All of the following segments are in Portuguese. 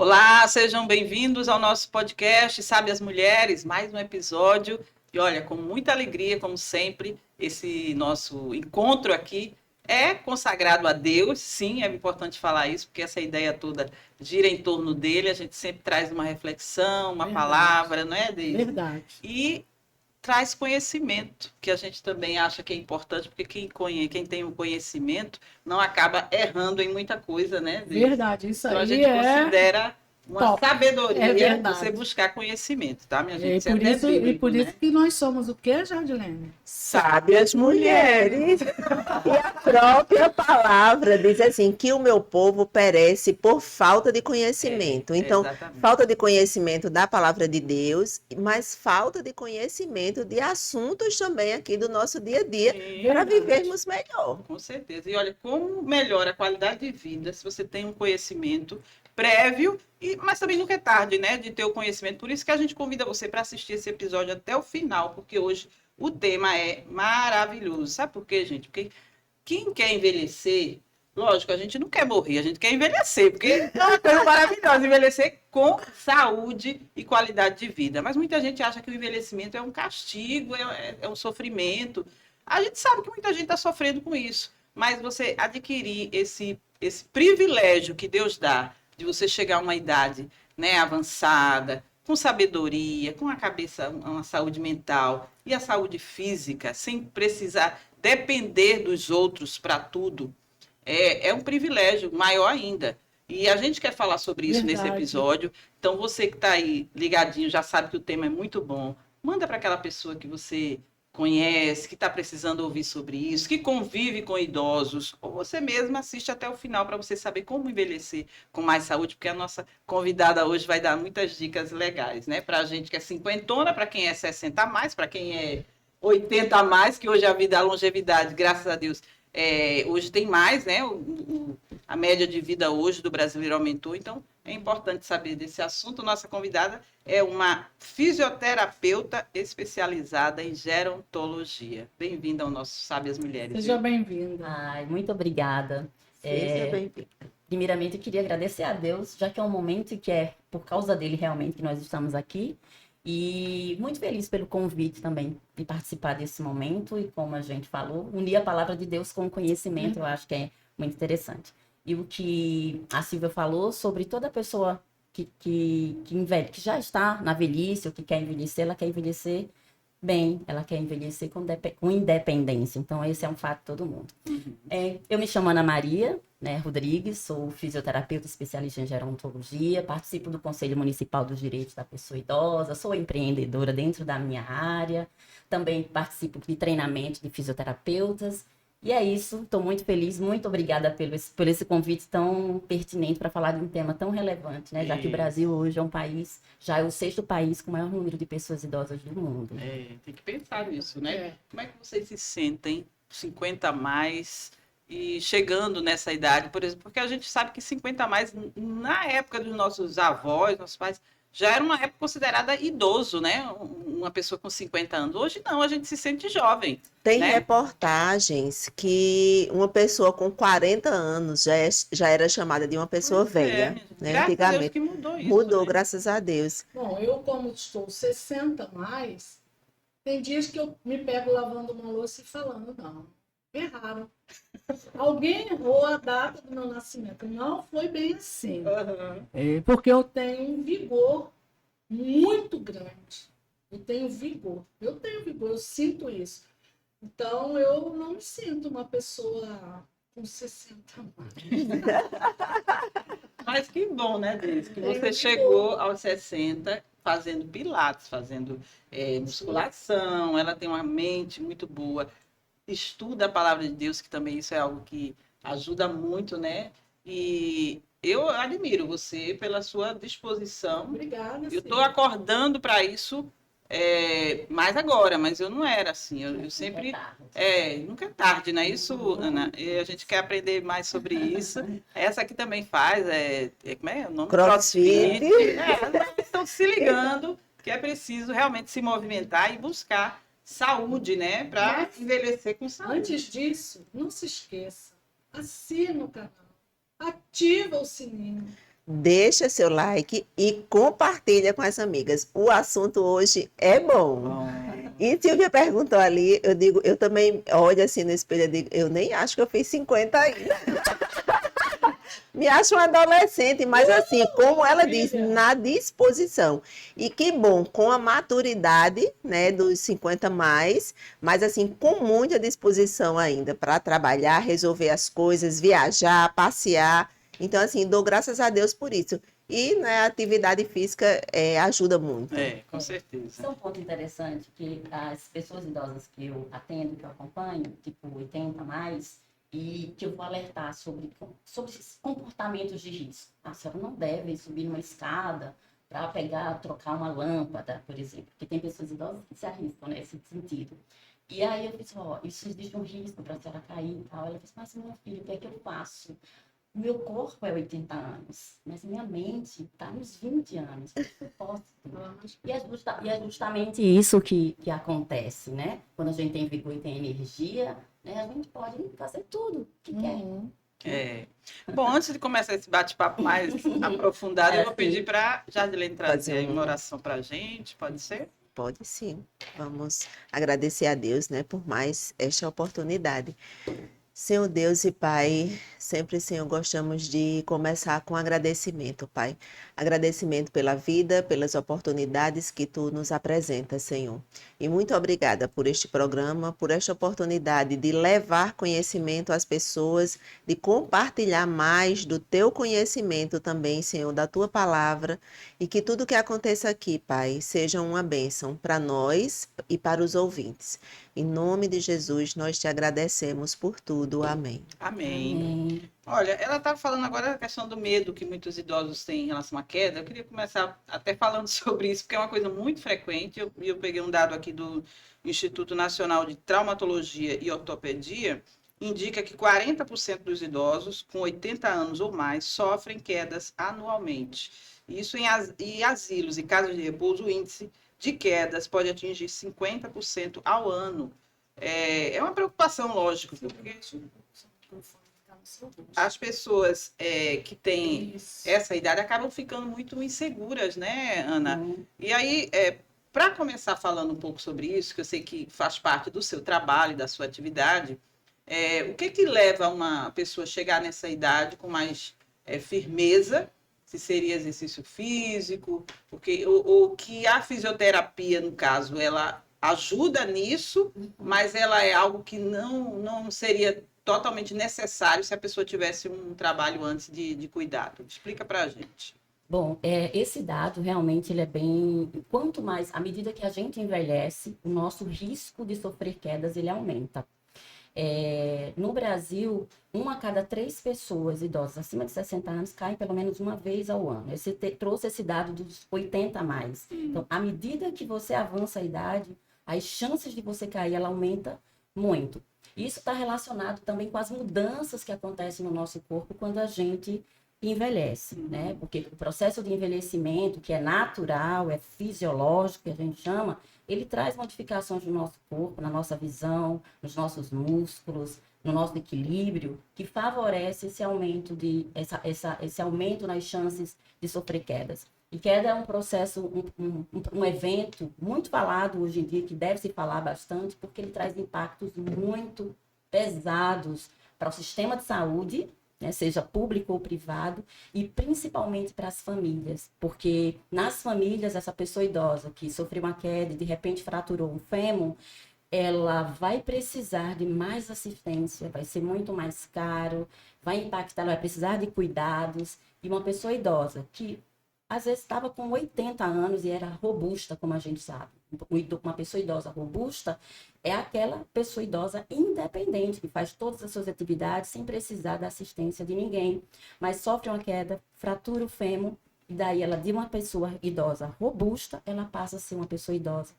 Olá, sejam bem-vindos ao nosso podcast Sabe as Mulheres, mais um episódio. E olha, com muita alegria, como sempre, esse nosso encontro aqui é consagrado a Deus. Sim, é importante falar isso, porque essa ideia toda gira em torno dele. A gente sempre traz uma reflexão, uma palavra, não é, Deise? Verdade. E traz conhecimento, que a gente também acha que é importante, porque quem tem o conhecimento não acaba errando em muita coisa, né, Deise? Verdade, isso Então a aí gente considera uma top. sabedoria você buscar conhecimento, tá, minha gente? E Isso é por, até isso, bíblico, por né? isso que nós somos o quê, Jardilene? Sábias mulheres. E a própria palavra diz assim, que o meu povo perece por falta de conhecimento. Então, Exatamente. falta de conhecimento da palavra de Deus, mas falta de conhecimento de assuntos também aqui do nosso dia a dia, Sim, para verdade. vivermos melhor. com certeza. E olha, como melhora a qualidade de vida se você tem um conhecimento prévio, mas também nunca é tarde, né, de ter o conhecimento. Por isso que a gente convida você para assistir esse episódio até o final, porque hoje o tema é maravilhoso. Sabe por quê, gente? Porque quem quer envelhecer, lógico, a gente não quer morrer, a gente quer envelhecer, porque é uma coisa maravilhosa, envelhecer com saúde e qualidade de vida. Mas muita gente acha que o envelhecimento é um castigo, é um sofrimento. A gente sabe que muita gente está sofrendo com isso, mas você adquirir esse privilégio que Deus dá de você chegar a uma idade, né, avançada, com sabedoria, com a cabeça, uma saúde mental e a saúde física, sem precisar depender dos outros para tudo, é um privilégio maior ainda. E a gente quer falar sobre isso nesse Verdade. episódio. Então, você que está aí ligadinho, já sabe que o tema é muito bom. Manda para aquela pessoa que você conhece, que está precisando ouvir sobre isso, que convive com idosos, ou você mesmo assiste até o final para você saber como envelhecer com mais saúde, porque a nossa convidada hoje vai dar muitas dicas legais, né? Para a gente que é cinquentona, para quem é 60 a mais, para quem é 80 a mais, que hoje a vida, a longevidade, graças a Deus, hoje tem mais, né? A média de vida hoje do brasileiro aumentou, então é importante saber desse assunto. Nossa convidada é uma fisioterapeuta especializada em gerontologia. Bem-vinda ao nosso Sabe as Mulheres. Seja viu? bem-vinda. Ai, muito obrigada. Seja bem-vindo. Primeiramente, eu queria agradecer a Deus, já que é um momento que é por causa dele realmente que nós estamos aqui. E muito feliz pelo convite também de participar desse momento. E como a gente falou, unir a palavra de Deus com o conhecimento, eu acho que é muito interessante. E o que a Silvia falou sobre toda pessoa que já está na velhice, ou que quer envelhecer, ela quer envelhecer bem, ela quer envelhecer com independência. Então, esse é um fato de todo mundo. Eu me chamo Ana Maria, né, Rodrigues, sou fisioterapeuta especialista em gerontologia, participo do Conselho Municipal dos Direitos da Pessoa Idosa, sou empreendedora dentro da minha área, também participo de treinamento de fisioterapeutas. E é isso, estou muito feliz, muito obrigada por esse convite tão pertinente para falar de um tema tão relevante, né? Já que o Brasil hoje é um país, já é o 6º país com o maior número de pessoas idosas do mundo. Tem que pensar nisso, né? É. Como é que vocês se sentem 50 a mais e chegando nessa idade, por exemplo, porque a gente sabe que 50 a mais, na época dos nossos avós, nossos pais, já era uma época considerada idoso, né? Uma pessoa com 50 anos. Hoje não, a gente se sente jovem. Tem né? reportagens que uma pessoa com 40 anos já era chamada de uma pessoa Pois é, velha, minha gente. né? Graças a Deus Antigamente. que mudou isso. Mudou, né? graças a Deus. Bom, eu como estou 60 a mais, tem dias que eu me pego lavando uma louça e falando, não, erraram. Alguém errou a data do meu nascimento. Não foi bem assim. Aham. Porque eu tenho um vigor muito grande. Eu tenho vigor, eu sinto isso. Então, eu não me sinto uma pessoa com 60 anos. Mas que bom, né, Deise? Que Tem você um chegou aos 60 fazendo pilates, fazendo musculação, ela tem uma mente muito boa, estuda a palavra de Deus, que também isso é algo que ajuda muito, né? E eu admiro você pela sua disposição. Obrigada. Eu estou acordando para isso mais agora, mas eu não era assim. Eu sempre. Nunca é tarde, não é isso, Ana? E a gente quer aprender mais sobre isso. Essa aqui também faz, como é o nome? CrossFit. Elas estão se ligando que é preciso realmente se movimentar e buscar saúde, né? Para envelhecer com saúde. Antes disso, não se esqueça, assina o canal, ativa o sininho. deixa seu like e compartilha com as amigas. O assunto hoje é bom. Bom, E Silvia perguntou ali, eu digo, eu também olho assim no espelho, eu digo, eu nem acho que eu fiz 50 ainda. Me acho uma adolescente, mas assim, como ela diz, na disposição. E que bom, com a maturidade, né, dos 50 mais, mas assim, com muita disposição ainda para trabalhar, resolver as coisas, viajar, passear. Então, assim, dou graças a Deus por isso. E, né, a atividade física ajuda muito. com certeza. Isso é um ponto interessante, que as pessoas idosas que eu atendo, que eu acompanho, tipo 80 mais, e que eu vou alertar sobre esses comportamentos de risco. A senhora não deve subir numa escada para pegar, trocar uma lâmpada, por exemplo, porque tem pessoas idosas que se arriscam nesse sentido. E aí eu disse, isso existe um risco para a senhora cair e tal. Ela disse, mas meu filho, o que é que eu faço? O meu corpo é 80 anos, mas minha mente está nos 20 anos. O que eu posso? E é justamente isso que acontece, né? Quando a gente tem vigor e tem energia, né? A gente pode fazer tudo que quer. Bom, antes de começar esse bate-papo mais aprofundado, eu vou pedir para Jardilene trazer aí uma oração para a gente, pode ser? Pode sim. Vamos agradecer a Deus, né, por mais esta oportunidade. Senhor Deus e Pai, sempre, Senhor, gostamos de começar com agradecimento, Pai. Agradecimento pela vida, pelas oportunidades que Tu nos apresentas, Senhor. E muito obrigada por este programa, por esta oportunidade de levar conhecimento às pessoas, de compartilhar mais do Teu conhecimento também, Senhor, da Tua palavra, e que tudo que aconteça aqui, Pai, seja uma bênção para nós e para os ouvintes. Em nome de Jesus, nós te agradecemos por tudo. Amém. Amém. Olha, ela estava falando agora da questão do medo que muitos idosos têm em relação à queda. Eu queria começar até falando sobre isso, porque é uma coisa muito frequente. Eu peguei um dado aqui do Instituto Nacional de Traumatologia e Ortopedia, indica que 40% dos idosos com 80 anos ou mais sofrem quedas anualmente. Isso em asilos e casas de repouso, o índice de quedas pode atingir 50% ao ano. É uma preocupação, lógico, porque as pessoas que têm essa idade acabam ficando muito inseguras, né, Ana? E aí, para começar falando um pouco sobre isso, que eu sei que faz parte do seu trabalho, da sua atividade, o que leva uma pessoa a chegar nessa idade com mais firmeza? Se seria exercício físico, porque o que a fisioterapia, no caso, ela ajuda nisso, mas ela é algo que não seria totalmente necessário se a pessoa tivesse um trabalho antes de cuidado. Explica para a gente. Bom, esse dado realmente ele é bem... Quanto mais, à medida que a gente envelhece, o nosso risco de sofrer quedas ele aumenta. No Brasil, 1 a cada 3 pessoas idosas acima de 60 anos caem pelo menos uma vez ao ano. Trouxe esse dado dos 80 a mais. Então, à medida que você avança a idade, as chances de você cair, ela aumenta muito. Isso está relacionado também com as mudanças que acontecem no nosso corpo quando a gente envelhece, né? Porque o processo de envelhecimento, que é natural, é fisiológico, que a gente chama, ele traz modificações no nosso corpo, na nossa visão, nos nossos músculos, no nosso equilíbrio, que favorece esse aumento esse aumento nas chances de sofrer quedas. E queda é um processo, um evento muito falado hoje em dia, que deve se falar bastante, porque ele traz impactos muito pesados para o sistema de saúde, né, seja público ou privado, e principalmente para as famílias, porque nas famílias, essa pessoa idosa que sofreu uma queda e de repente fraturou um fêmur, ela vai precisar de mais assistência, vai ser muito mais caro, vai impactar, ela vai precisar de cuidados, e uma pessoa idosa que às vezes estava com 80 anos e era robusta, como a gente sabe. Uma pessoa idosa robusta é aquela pessoa idosa independente, que faz todas as suas atividades sem precisar da assistência de ninguém, mas sofre uma queda, fratura o fêmur, e daí ela, de uma pessoa idosa robusta, ela passa a ser uma pessoa idosa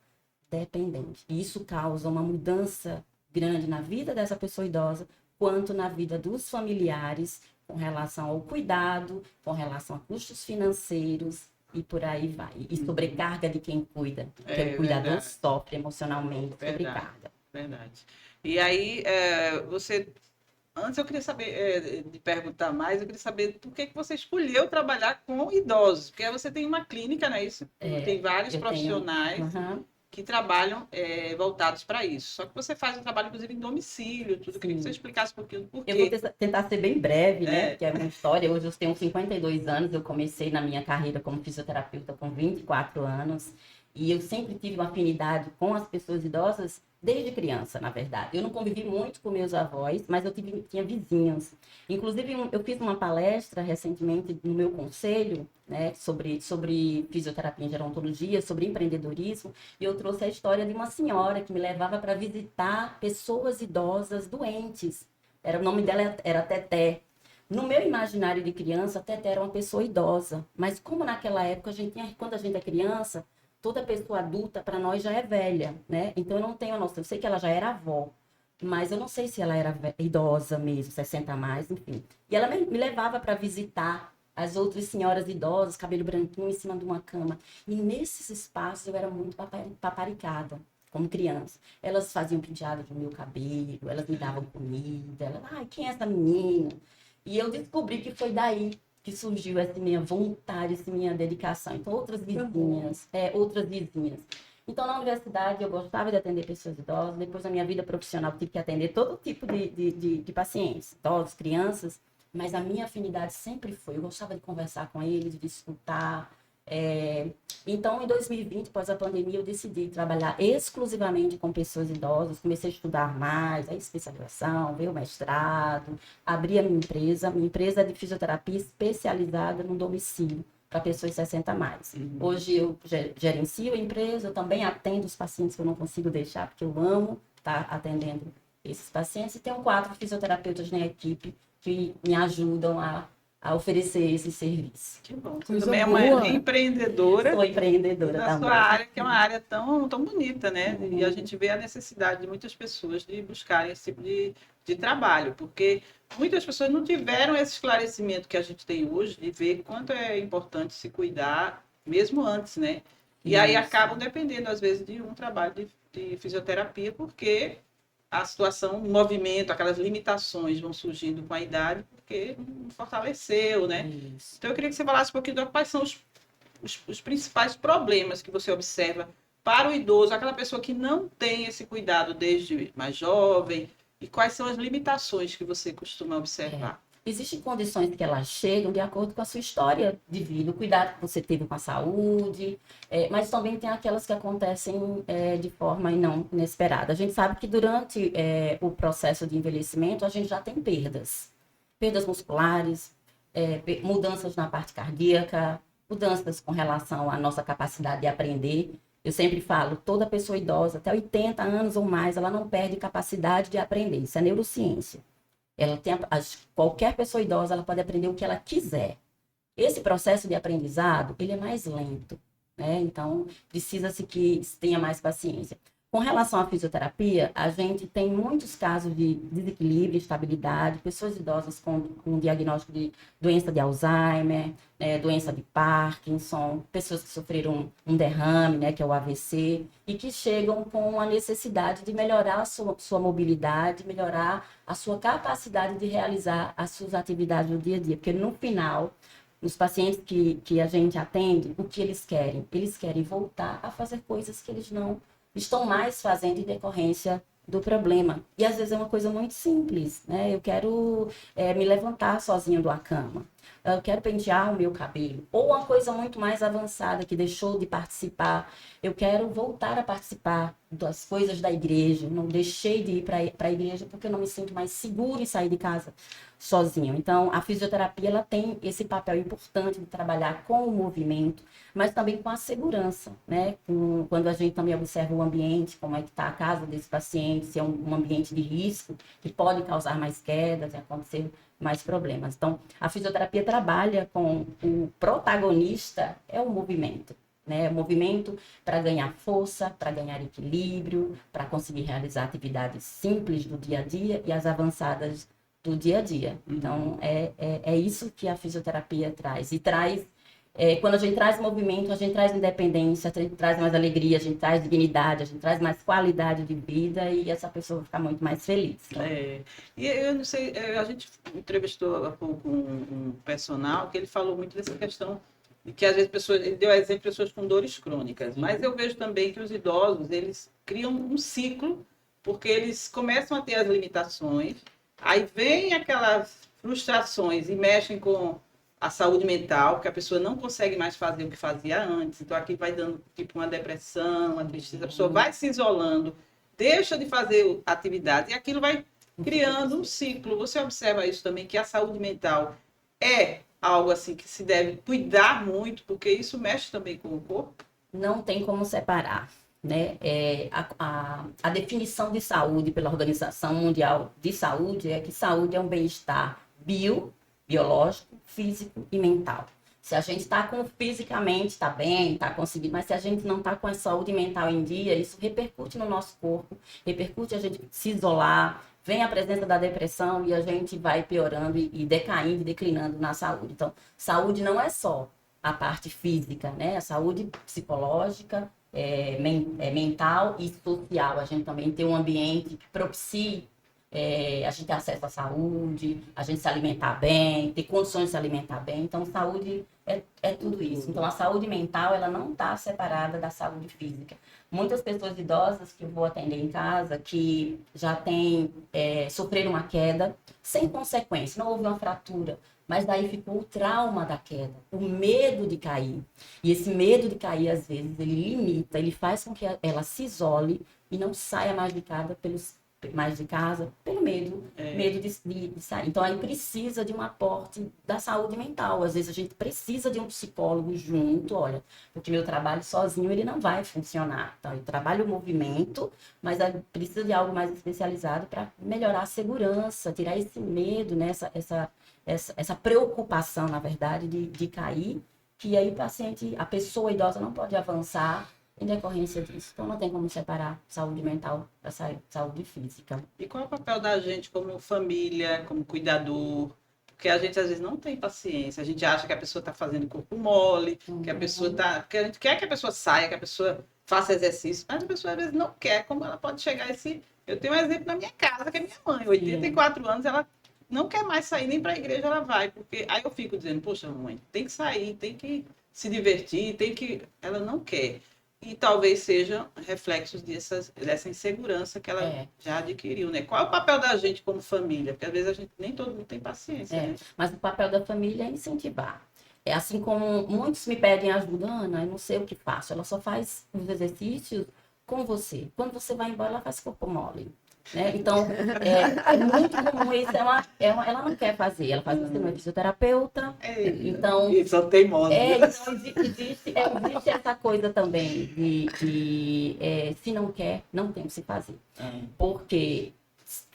dependente. E isso causa uma mudança grande na vida dessa pessoa idosa, quanto na vida dos familiares, com relação ao cuidado, com relação a custos financeiros e por aí vai. E sobrecarga de quem cuida, porque o cuidador verdade. sofre emocionalmente, sobrecarga. Verdade. E aí, você Antes eu queria saber, de perguntar mais, eu queria saber por que você escolheu trabalhar com idosos, porque você tem uma clínica, não é isso? Tem vários Eu profissionais Aham, que trabalham voltados para isso. Só que você faz um trabalho, inclusive, em domicílio, tudo. Eu queria que você sim. explicasse um pouquinho do Eu vou porquê. tentar ser bem breve, né? É, Porque é uma história. Hoje eu tenho 52 anos, eu comecei na minha carreira como fisioterapeuta com 24 anos. E eu sempre tive uma afinidade com as pessoas idosas desde criança, na verdade. Eu não convivi muito com meus avós, mas tinha vizinhos. Inclusive, eu fiz uma palestra recentemente no meu conselho, né, sobre fisioterapia em gerontologia, sobre empreendedorismo, e eu trouxe a história de uma senhora que me levava para visitar pessoas idosas doentes. O nome dela era Teté. No meu imaginário de criança, a Teté era uma pessoa idosa. Mas como naquela época, quando a gente é criança, toda pessoa adulta para nós já é velha, né? Então eu não tenho noção. Eu sei que ela já era avó, mas eu não sei se ela era idosa mesmo, 60 a mais, enfim. E ela me levava para visitar as outras senhoras idosas, cabelo branquinho em cima de uma cama. E nesses espaços eu era muito paparicada, como criança. Elas faziam penteado do meu cabelo, elas me davam comida. Ai, quem é essa menina? E eu descobri que foi daí que surgiu essa minha vontade, essa minha dedicação. Então, outras vizinhas. Então, na universidade, eu gostava de atender pessoas idosas. Depois, na minha vida profissional, tive que atender todo tipo de pacientes, idosos, crianças. Mas a minha afinidade sempre foi, eu gostava de conversar com eles, de escutar. Então, em 2020, após a pandemia, eu decidi trabalhar exclusivamente com pessoas idosas. Comecei a estudar mais, a especialização, veio o mestrado, abri a minha empresa. Minha empresa é de fisioterapia especializada no domicílio para pessoas 60 a mais. Hoje eu gerencio a empresa, eu também atendo os pacientes que eu não consigo deixar, porque eu amo estar atendendo esses pacientes. E tenho 4 fisioterapeutas na equipe que me ajudam a oferecer esse serviço. que bom. Você Coisa também é boa. uma empreendedora. Sou empreendedora Na sua também. área, que é uma área tão bonita, né? E a Uhum. gente vê a necessidade de muitas pessoas de buscarem esse tipo de trabalho, porque muitas pessoas não tiveram esse esclarecimento que a gente tem hoje de ver quanto é importante se cuidar, mesmo antes, né? E aí Isso. acabam dependendo, às vezes, de um trabalho de fisioterapia, porque a situação, o movimento, aquelas limitações vão surgindo com a idade, porque não fortaleceu, né? Isso. Então eu queria que você falasse um pouquinho de quais são os principais problemas que você observa para o idoso, aquela pessoa que não tem esse cuidado desde mais jovem, e quais são as limitações que você costuma observar? Existem condições que elas chegam de acordo com a sua história de vida, o cuidado que você teve com a saúde, mas também tem aquelas que acontecem de forma não inesperada. A gente sabe que durante o processo de envelhecimento, a gente já tem perdas musculares, mudanças na parte cardíaca, mudanças com relação à nossa capacidade de aprender. Eu sempre falo, toda pessoa idosa, até 80 anos ou mais, ela não perde capacidade de aprender. Isso é neurociência. Ela tem qualquer pessoa idosa, ela pode aprender o que ela quiser. Esse processo de aprendizado, ele é mais lento, né? Então, precisa-se que tenha mais paciência. Com relação à fisioterapia, a gente tem muitos casos de desequilíbrio, instabilidade, pessoas idosas com diagnóstico de doença de Alzheimer, doença de Parkinson, pessoas que sofreram um derrame, né, que é o AVC, e que chegam com a necessidade de melhorar a sua mobilidade, melhorar a sua capacidade de realizar as suas atividades no dia a dia. Porque no final, os pacientes que a gente atende, o que eles querem? Eles querem voltar a fazer coisas que eles não estão mais fazendo em decorrência do problema. E às vezes é uma coisa muito simples, né? Eu quero me levantar sozinha da cama. Eu quero pentear o meu cabelo. Ou uma coisa muito mais avançada que deixou de participar. Eu quero voltar a participar das coisas da igreja. Não deixei de ir para a igreja porque eu não me sinto mais seguro em sair de casa sozinho. Então, a fisioterapia ela tem esse papel importante de trabalhar com o movimento, mas também com a segurança, né? Quando a gente também observa o ambiente, como é que está a casa desse paciente, se é um ambiente de risco, que pode causar mais quedas e acontecer mais problemas. Então, a fisioterapia trabalha com o protagonista, é o movimento. Né? O movimento para ganhar força, para ganhar equilíbrio, para conseguir realizar atividades simples do dia a dia e as avançadas do dia a dia. Então, é isso que a fisioterapia traz. E traz Quando a gente traz movimento, a gente traz independência, a gente traz mais alegria, a gente traz dignidade, a gente traz mais qualidade de vida e essa pessoa vai ficar muito mais feliz. É. E eu não sei, a gente entrevistou há pouco um personal que ele falou muito dessa questão de que às vezes pessoas, ele deu exemplo de pessoas com dores crônicas, mas eu vejo também que os idosos, eles criam um ciclo, porque eles começam a ter as limitações, aí vem aquelas frustrações e mexem com a saúde mental, porque a pessoa não consegue mais fazer o que fazia antes, então aqui vai dando tipo uma depressão, uma tristeza, a pessoa vai se isolando, deixa de fazer atividade e aquilo vai criando um ciclo. Você observa isso também, que a saúde mental é algo assim que se deve cuidar muito, porque isso mexe também com o corpo. Não tem como separar, né? A definição de saúde pela Organização Mundial de Saúde é que saúde é um bem-estar biológico, físico e mental. Se a gente está fisicamente, está bem, está conseguindo, mas se a gente não está com a saúde mental em dia, isso repercute no nosso corpo, repercute a gente se isolar, vem a presença da depressão e a gente vai piorando e decaindo, declinando na saúde. Então, saúde não é só a parte física, né? A saúde psicológica, mental e social. A gente também tem um ambiente que propicie a gente ter acesso à saúde, a gente se alimentar bem, ter condições de se alimentar bem. Então, saúde é tudo isso. Então, a saúde mental, ela não está separada da saúde física. Muitas pessoas idosas que eu vou atender em casa, que já sofreram uma queda sem consequência, não houve uma fratura, mas daí ficou o trauma da queda, o medo de cair. E esse medo de cair, às vezes, ele limita, ele faz com que ela se isole e não saia mais de casa pelo medo de sair. Então, aí precisa de um aporte da saúde mental. Às vezes, a gente precisa de um psicólogo junto, olha, porque meu trabalho sozinho, ele não vai funcionar. Então, eu trabalho o movimento, mas precisa de algo mais especializado para melhorar a segurança, tirar esse medo, né? Essa preocupação, na verdade, de cair, que aí a pessoa idosa não pode avançar em decorrência disso. Então, não tem como separar saúde mental da saúde física. E qual é o papel da gente como família, como cuidador? Porque a gente às vezes não tem paciência, a gente acha que a pessoa está fazendo corpo mole, que a pessoa está. Porque a gente quer que a pessoa saia, que a pessoa faça exercício, mas a pessoa às vezes não quer, como ela pode chegar a esse. Eu tenho um exemplo na minha casa, que é minha mãe, 84 anos, ela não quer mais sair, nem para a igreja ela vai, porque aí eu fico dizendo, poxa, mãe, tem que sair, tem que se divertir, tem que. Ela não quer. E talvez seja reflexos dessa insegurança que ela já adquiriu, né? Qual é o papel da gente como família? Porque às vezes nem todo mundo tem paciência, né? Mas o papel da família é incentivar. É assim como muitos me pedem ajuda, Ana, eu não sei o que faço. Ela só faz os exercícios com você. Quando você vai embora, ela faz corpo mole. Né? Então, é muito comum isso. Ela não quer fazer. Ela faz você não é fisioterapeuta. Então, e são teimosos. Então existe essa coisa também de se não quer, não tem o que se fazer. Porque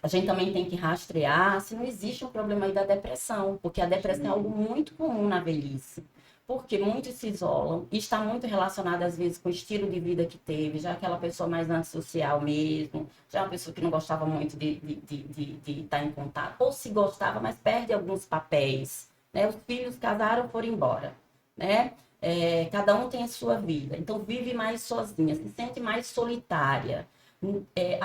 a gente também tem que rastrear se não existe um problema aí da depressão. Porque a depressão é algo muito comum na velhice. Porque muitos se isolam e está muito relacionado, às vezes, com o estilo de vida que teve, já aquela pessoa mais antissocial mesmo, já uma pessoa que não gostava muito de estar em contato, ou se gostava, mas perde alguns papéis, né? Os filhos casaram, foram embora, né? Cada um tem a sua vida, então vive mais sozinha, se sente mais solitária,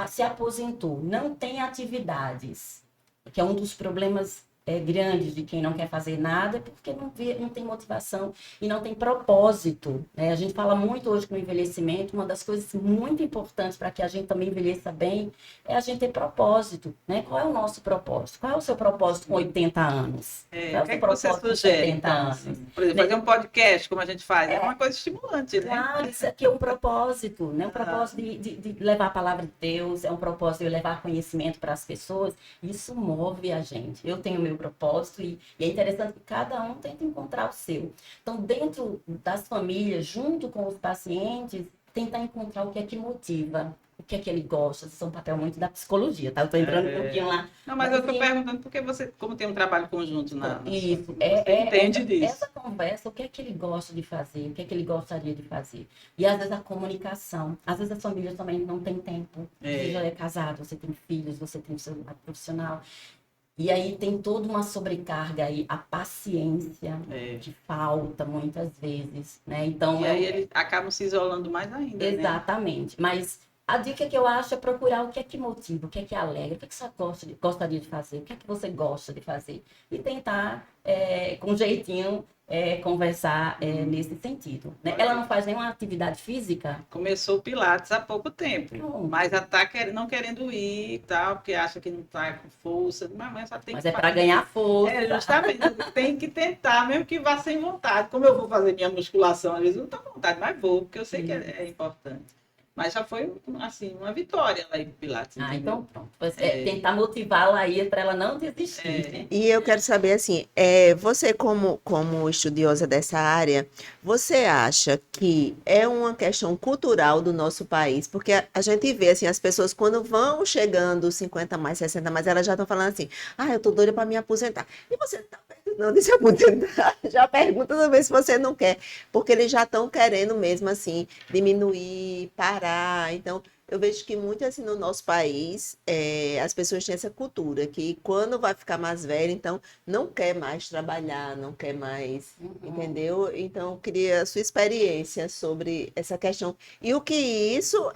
se aposentou, não tem atividades, que é um dos problemas grandes de quem não quer fazer nada, porque não tem motivação e não tem propósito, né? A gente fala muito hoje no envelhecimento, uma das coisas muito importantes para que a gente também envelheça bem é a gente ter propósito, né? Qual é o nosso propósito? Qual é o seu propósito com 80 anos? O que é que você sugere, então, assim? Por exemplo, fazer um podcast, como a gente faz, é uma coisa estimulante, né? Claro, isso aqui é um propósito, né? Um propósito de levar a palavra de Deus, é um propósito de levar conhecimento para as pessoas, isso move a gente. Eu tenho o meu propósito e é interessante que cada um tenta encontrar o seu. Então, dentro das famílias, junto com os pacientes, tentar encontrar o que é que motiva, o que é que ele gosta. Isso é um papel muito da psicologia, tá? Eu tô entrando um pouquinho lá. Não, mas eu tô perguntando porque você, como tem um trabalho conjunto isso, você entende disso. Essa conversa, o que é que ele gosta de fazer, o que é que ele gostaria de fazer. E às vezes a comunicação, às vezes as famílias também não têm tempo. Você já é casado, você tem filhos, você tem seu profissional. E aí tem toda uma sobrecarga aí, a paciência É. que falta muitas vezes, né? Então, E aí eles acabam se isolando mais ainda, né? exatamente. Mas a dica que eu acho é procurar o que é que motiva, o que é que alegra, o que é que você gostaria de fazer, o que é que você gosta de fazer. E tentar, com jeitinho, conversar nesse sentido, né? Ela não faz nenhuma atividade física? Começou o Pilates há pouco tempo, Pronto. mas já está não querendo ir e tal, porque acha que não está com força. Mas só tem Mas que é para ganhar força. É, justamente, tem que tentar, mesmo que vá sem vontade. Como eu vou fazer minha musculação, às vezes eu não estou com vontade, mas vou, porque eu sei que é importante. Mas já foi, assim, uma vitória lá em Pilates, Ah, entendeu? então pronto. Tentar motivá-la aí para ela não desistir. E eu quero saber assim, você como estudiosa dessa área, você acha que é uma questão cultural do nosso país? Porque a gente vê assim, as pessoas quando vão chegando 50 mais, 60 mais, elas já estão falando assim, eu tô doida para me aposentar. E você não tá perto não de se aposentar? Já pergunta também se você não quer, porque eles já estão querendo mesmo assim, diminuir, parar. Então, eu vejo que muito assim no nosso país, as pessoas têm essa cultura que quando vai ficar mais velha, então não quer mais trabalhar, não quer mais, entendeu? Então, eu queria a sua experiência sobre essa questão e o que isso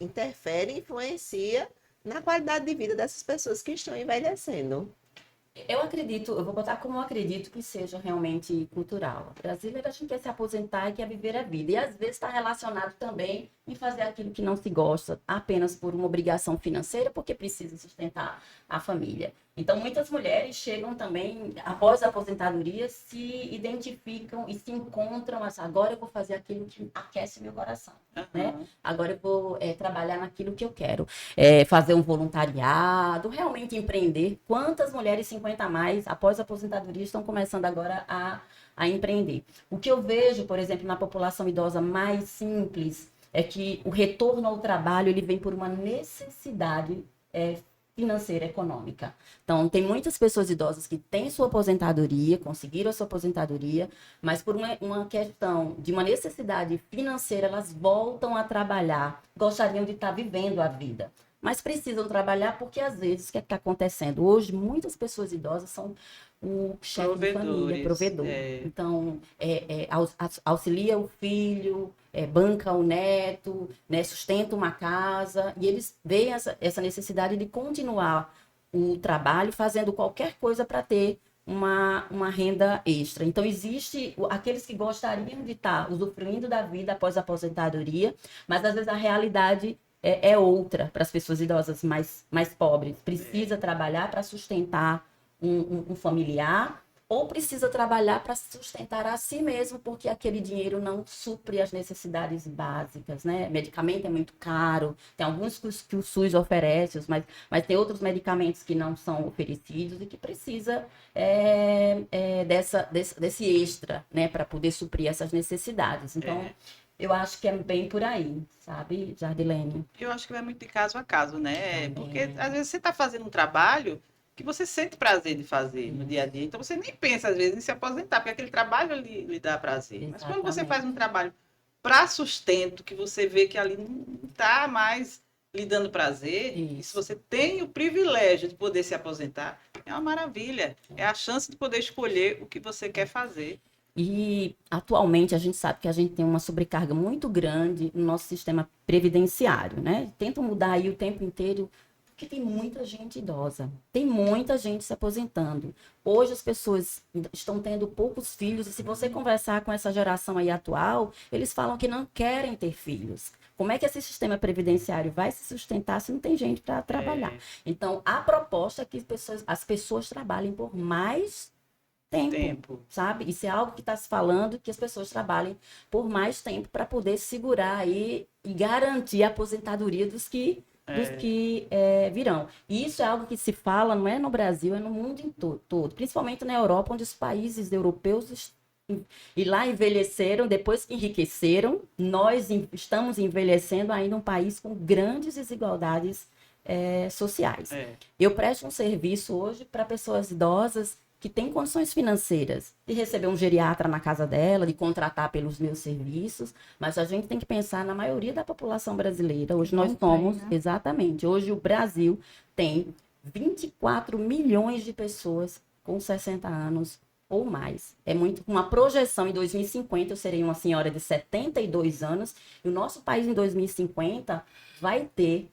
interfere, influencia na qualidade de vida dessas pessoas que estão envelhecendo. Eu acredito, eu vou botar como eu acredito que seja realmente cultural. A brasileira, a gente quer se aposentar e quer viver a vida. E às vezes está relacionado também em fazer aquilo que não se gosta, apenas por uma obrigação financeira, porque precisa sustentar a família. Então, muitas mulheres chegam também, após a aposentadoria, se identificam e se encontram, assim, agora eu vou fazer aquilo que aquece meu coração, né? Agora eu vou trabalhar naquilo que eu quero. Fazer um voluntariado, realmente empreender. Quantas mulheres 50 a mais, após a aposentadoria, estão começando agora a empreender? O que eu vejo, por exemplo, na população idosa mais simples, é que o retorno ao trabalho ele vem por uma necessidade financeira, econômica. Então, tem muitas pessoas idosas que têm sua aposentadoria, conseguiram a sua aposentadoria, mas por uma questão de uma necessidade financeira, elas voltam a trabalhar, gostariam de estar vivendo a vida. Mas precisam trabalhar porque, às vezes, o que está acontecendo? Hoje, muitas pessoas idosas são o chefe de família, provedor. Então, auxilia o filho, banca o neto, né, sustenta uma casa, e eles veem essa necessidade de continuar o trabalho fazendo qualquer coisa para ter uma renda extra. Então, existe aqueles que gostariam de estar usufruindo da vida após a aposentadoria, mas às vezes a realidade é outra para as pessoas idosas mais pobres. Precisa trabalhar para sustentar um familiar, ou precisa trabalhar para sustentar a si mesmo, porque aquele dinheiro não supre as necessidades básicas, né? Medicamento é muito caro, tem alguns que o SUS oferece, mas tem outros medicamentos que não são oferecidos e que precisa desse extra, né? Para poder suprir essas necessidades. Então, eu acho que é bem por aí, sabe, Jardilene? Eu acho que vai muito de caso a caso, né? Também. Porque às vezes você está fazendo um trabalho que você sente prazer de fazer no dia a dia. Então você nem pensa, às vezes, em se aposentar, porque aquele trabalho lhe dá prazer. Mas quando você faz um trabalho para sustento, que você vê que ali não está mais lhe dando prazer, e se você tem o privilégio de poder se aposentar, é uma maravilha. É a chance de poder escolher o que você quer fazer. E, atualmente, a gente sabe que a gente tem uma sobrecarga muito grande no nosso sistema previdenciário, né? Tentam mudar aí o tempo inteiro, porque tem muita gente idosa, tem muita gente se aposentando. Hoje as pessoas estão tendo poucos filhos, e se você conversar com essa geração aí atual, eles falam que não querem ter filhos. Como é que esse sistema previdenciário vai se sustentar se não tem gente para trabalhar? Então, a proposta é que as pessoas trabalhem por mais tempo, sabe? Isso é algo que está se falando, que as pessoas trabalhem por mais tempo para poder segurar aí e garantir a aposentadoria dos que virão. E isso é algo que se fala, não é no Brasil, é no mundo todo, principalmente na Europa, onde os países europeus e lá envelheceram, depois que enriqueceram, nós estamos envelhecendo ainda um país com grandes desigualdades sociais. Eu presto um serviço hoje para pessoas idosas que têm condições financeiras de receber um geriatra na casa dela, de contratar pelos meus serviços, mas a gente tem que pensar na maioria da população brasileira. Hoje nós somos, exatamente, hoje o Brasil tem 24 milhões de pessoas com 60 anos ou mais. É muito, uma projeção em 2050, eu serei uma senhora de 72 anos, e o nosso país em 2050 vai ter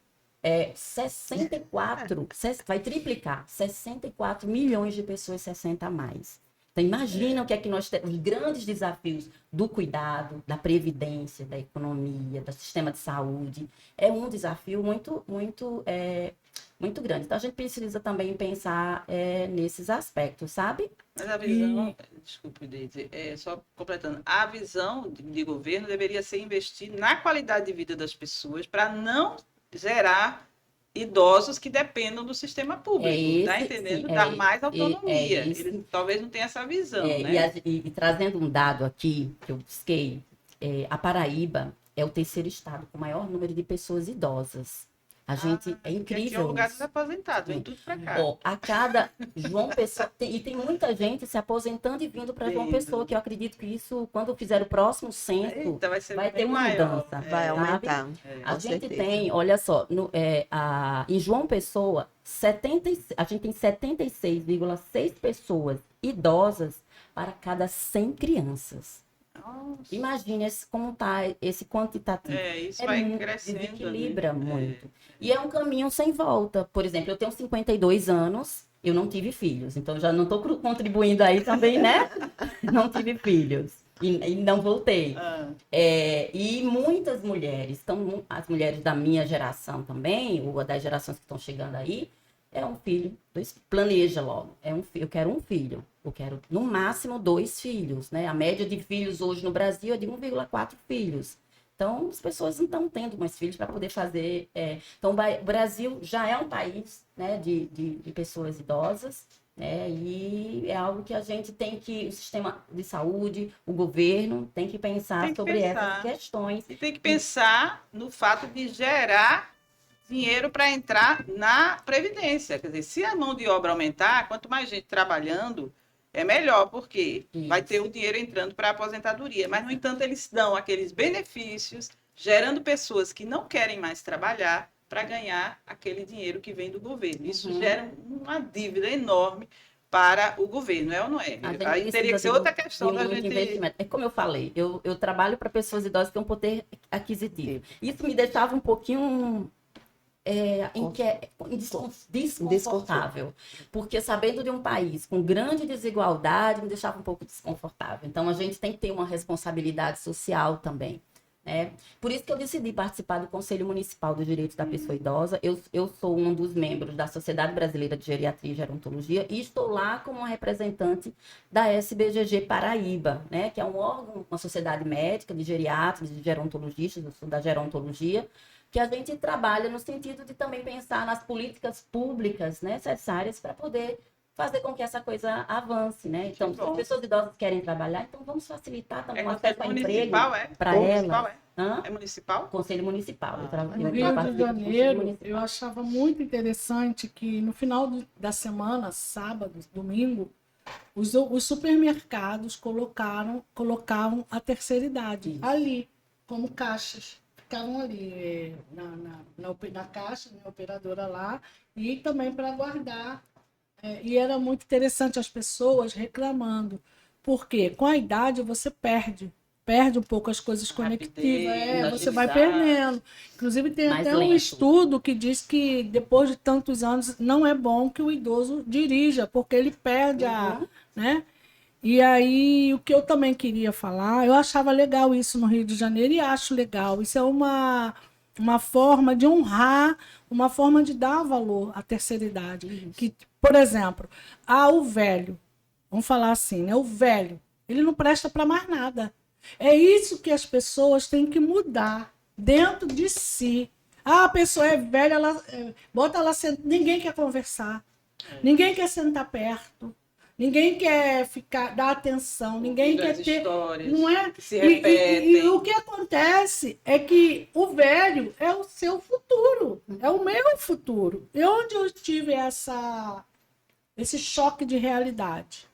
64, vai triplicar, 64 milhões de pessoas 60 a mais. Então, imagina o que é que nós temos, os grandes desafios do cuidado, da previdência, da economia, do sistema de saúde. É um desafio muito grande. Então, a gente precisa também pensar nesses aspectos, sabe? Mas a visão, desculpe, Deise, só completando, a visão de governo deveria ser investir na qualidade de vida das pessoas para não gerar idosos que dependam do sistema público, tá entendendo? Sim, Dar mais autonomia. Ele talvez não tenha essa visão, É, né? e trazendo um dado aqui, que eu busquei, a Paraíba é o terceiro estado com o maior número de pessoas idosas. A gente, é Porque aqui é incrível o lugar isso. dos aposentados, vem tudo para cá. Ó, a cada João Pessoa, e tem muita gente se aposentando e vindo para João Vindo. Pessoa, que eu acredito que isso, quando fizer o próximo censo, Eita, vai ser vai ter bem uma maior. mudança. Vai É. aumentar, A com gente certeza. tem, olha só, em João Pessoa, a gente tem 76,6 pessoas idosas para cada 100 crianças. Nossa. Imagine como está esse quantitativo. Isso vai muito, crescendo. desequilibra né? muito. E é um caminho sem volta. Por exemplo, eu tenho 52 anos, eu não tive filhos. Então, já não estou contribuindo aí também, né? Não tive filhos. E não voltei. Ah, E muitas mulheres, as mulheres da minha geração também, ou das gerações que estão chegando aí, é um filho, planeja logo. Eu quero um filho. Eu quero, no máximo, 2 filhos, né? A média de filhos hoje no Brasil é de 1,4 filhos. Então, as pessoas não estão tendo mais filhos para poder fazer. Então, o Brasil já é um país, né, de pessoas idosas, né? E é algo que a gente tem que, o sistema de saúde, o governo, tem que pensar Tem que sobre pensar. essas questões. E tem que pensar no fato de gerar dinheiro para entrar na Previdência. Quer dizer, se a mão de obra aumentar, quanto mais gente trabalhando, é melhor, porque vai ter o dinheiro entrando para a aposentadoria. Mas, no entanto, eles dão aqueles benefícios, gerando pessoas que não querem mais trabalhar para ganhar aquele dinheiro que vem do governo. Isso gera uma dívida enorme para o governo, é ou não é? Aí teria que ser outra questão da gente... investimento. É como eu falei, eu trabalho para pessoas idosas que têm um poder aquisitivo. Isso me deixava um pouquinho desconfortável, porque sabendo de um país com grande desigualdade me deixava um pouco desconfortável. Então a gente tem que ter uma responsabilidade social também, né? Por isso que eu decidi participar do Conselho Municipal dos Direitos da Pessoa Idosa. Eu sou um dos membros da Sociedade Brasileira de Geriatria e Gerontologia e estou lá como uma representante da SBGG Paraíba, né? Que é um órgão, uma sociedade médica de geriatras e de gerontologistas, eu sou da gerontologia, que a gente trabalha no sentido de também pensar nas políticas públicas necessárias para poder fazer com que essa coisa avance, né? Então, se as pessoas idosas querem trabalhar, então vamos facilitar também o acesso ao emprego para elas. É municipal? Conselho Municipal. No Rio de Janeiro, eu achava muito interessante que no final da semana, sábado, domingo, os supermercados colocavam a terceira idade ali, como caixas. Ficavam ali na caixa, né, operadora lá, e também para guardar. E era muito interessante as pessoas reclamando, porque com a idade você perde um pouco as coisas conectivas, você vai perdendo. Inclusive tem até um estudo que diz que depois de tantos anos não é bom que o idoso dirija, porque ele perde né? E aí, o que eu também queria falar, eu achava legal isso no Rio de Janeiro e acho legal. Isso é uma forma de honrar, uma forma de dar valor à terceira idade. Que, por exemplo, o velho, vamos falar assim, né? O velho, ele não presta para mais nada. É isso que as pessoas têm que mudar dentro de si. A pessoa é velha, bota ela ninguém quer conversar, ninguém quer sentar perto. Ninguém quer dar atenção, ninguém quer ter. Histórias não é? Que se repetem. E o que acontece é que o velho é o seu futuro, é o meu futuro. E onde eu tive esse choque de realidade?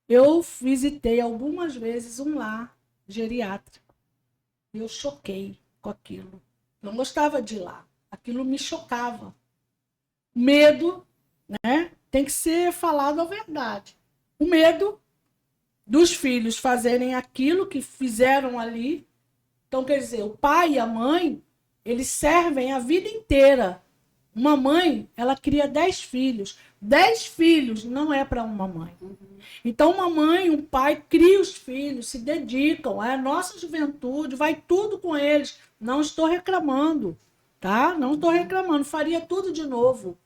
Eu visitei algumas vezes um lar geriátrico. E eu choquei com aquilo. Não gostava de ir lá. Aquilo me chocava. Medo né? Tem que ser falado a verdade. O medo dos filhos fazerem aquilo que fizeram ali. Então, quer dizer, o pai e a mãe, eles servem a vida inteira. Uma mãe, ela cria 10 filhos. 10 filhos não é para uma mãe. Então, uma mãe, um pai cria os filhos, se dedicam. É a nossa juventude, vai tudo com eles. Não estou reclamando, tá? Não estou reclamando, faria tudo de novo.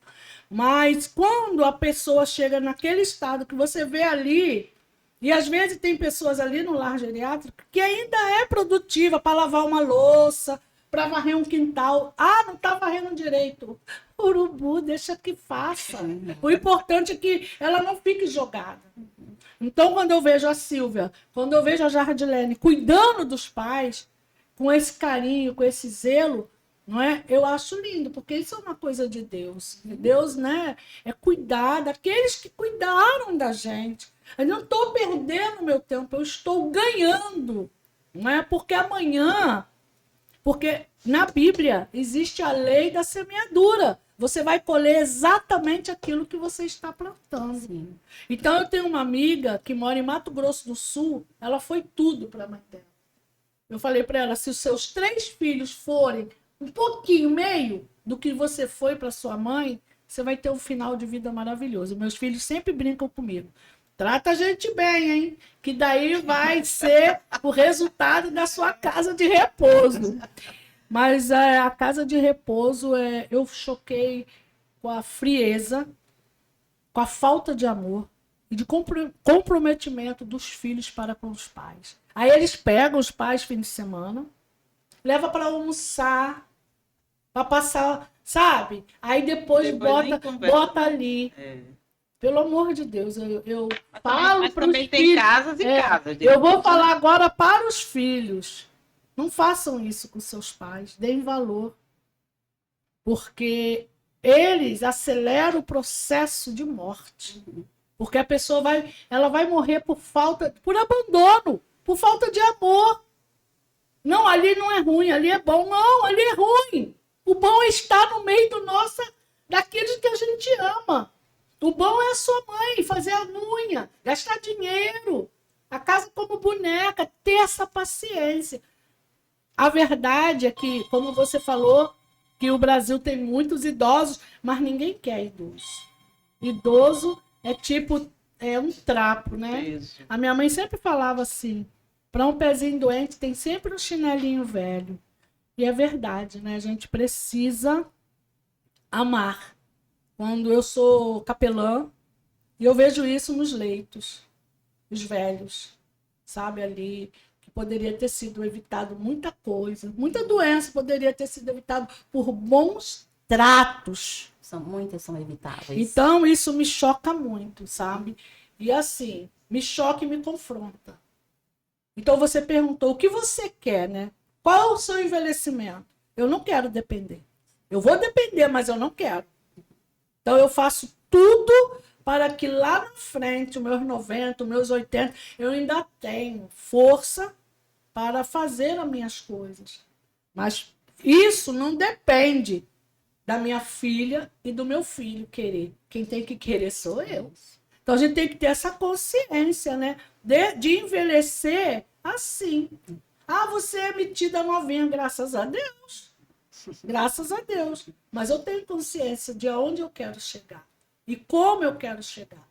Mas quando a pessoa chega naquele estado que você vê ali, e às vezes tem pessoas ali no lar geriátrico que ainda é produtiva para lavar uma louça, para varrer um quintal. Ah, não está varrendo direito. Urubu, deixa que faça. O importante é que ela não fique jogada. Então, quando eu vejo a Silvia, quando eu vejo a Jardilene cuidando dos pais, com esse carinho, com esse zelo, não é? Eu acho lindo, porque isso é uma coisa de Deus. Deus, né, é cuidar daqueles que cuidaram da gente. Eu não estou perdendo meu tempo, eu estou ganhando. Não é? Porque amanhã, porque na Bíblia existe a lei da semeadura. Você vai colher exatamente aquilo que você está plantando. Sim. Então, eu tenho uma amiga que mora em Mato Grosso do Sul, ela foi tudo para a mãe dela. Eu falei para ela, se os seus 3 filhos forem um pouquinho, meio do que você foi para sua mãe, você vai ter um final de vida maravilhoso. Meus filhos sempre brincam comigo. Trata a gente bem, hein? Que daí vai ser o resultado da sua casa de repouso. Mas a casa de repouso, eu choquei com a frieza, com a falta de amor e de comprometimento dos filhos para com os pais. Aí eles pegam os pais fim de semana, leva para almoçar, para passar, sabe? Aí depois bota ali. Pelo amor de Deus, eu falo para os também filhos. Tem casas e casas. Eu vou falar agora para os filhos. Não façam isso com seus pais, deem valor. Porque eles aceleram o processo de morte. Porque a pessoa ela vai morrer por abandono, por falta de amor. Não, ali não é ruim, ali é bom. Não, ali é ruim. O bom é estar no meio daqueles que a gente ama. O bom é a sua mãe fazer a unha, gastar dinheiro, a casa como boneca, ter essa paciência. A verdade é que, como você falou, que o Brasil tem muitos idosos, mas ninguém quer idoso. Idoso é um trapo, né? Isso. A minha mãe sempre falava assim, para um pezinho doente tem sempre um chinelinho velho. E é verdade, né? A gente precisa amar. Quando eu sou capelã, e eu vejo isso nos leitos, os velhos, sabe, ali, que poderia ter sido evitado muita coisa, muita doença poderia ter sido evitada por bons tratos. Muitas são evitáveis. Então, isso me choca muito, sabe? E assim, me choca e me confronta. Então, você perguntou, o que você quer, né? Qual é o seu envelhecimento? Eu não quero depender. Eu vou depender, mas eu não quero. Então, eu faço tudo para que lá na frente, os meus 90, os meus 80, eu ainda tenho força para fazer as minhas coisas. Mas isso não depende da minha filha e do meu filho querer. Quem tem que querer sou eu. Então, a gente tem que ter essa consciência, né? De envelhecer assim. Ah, você é metida novinha, graças a Deus. Graças a Deus. Mas eu tenho consciência de aonde eu quero chegar. E como eu quero chegar.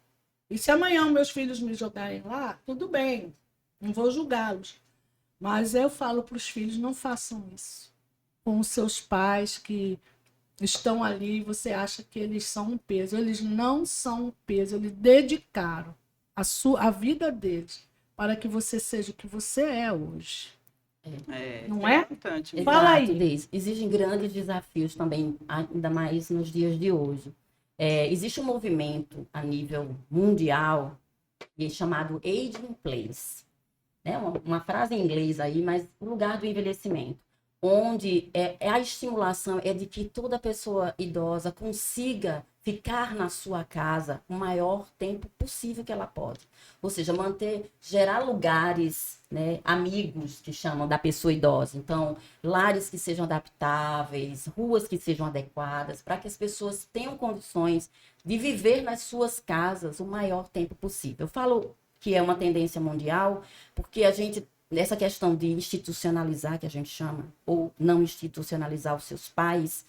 E se amanhã meus filhos me jogarem lá, tudo bem. Não vou julgá-los. Mas eu falo para os filhos, não façam isso. Com os seus pais que estão ali, você acha que eles são um peso. Eles não são um peso. Eles dedicaram a vida deles para que você seja o que você é hoje. Não é? Importante. Exato, Fala aí. Deise. Existem grandes desafios também, ainda mais nos dias de hoje. Existe um movimento a nível mundial chamado Age in Place. Né? Uma frase em inglês aí, mas o lugar do envelhecimento. Onde a estimulação é de que toda pessoa idosa consiga ficar na sua casa o maior tempo possível que ela pode. Ou seja, gerar lugares, né, amigos, que chamam da pessoa idosa. Então, lares que sejam adaptáveis, ruas que sejam adequadas, para que as pessoas tenham condições de viver nas suas casas o maior tempo possível. Eu falo que é uma tendência mundial, porque essa questão de institucionalizar, que a gente chama, ou não institucionalizar os seus pais,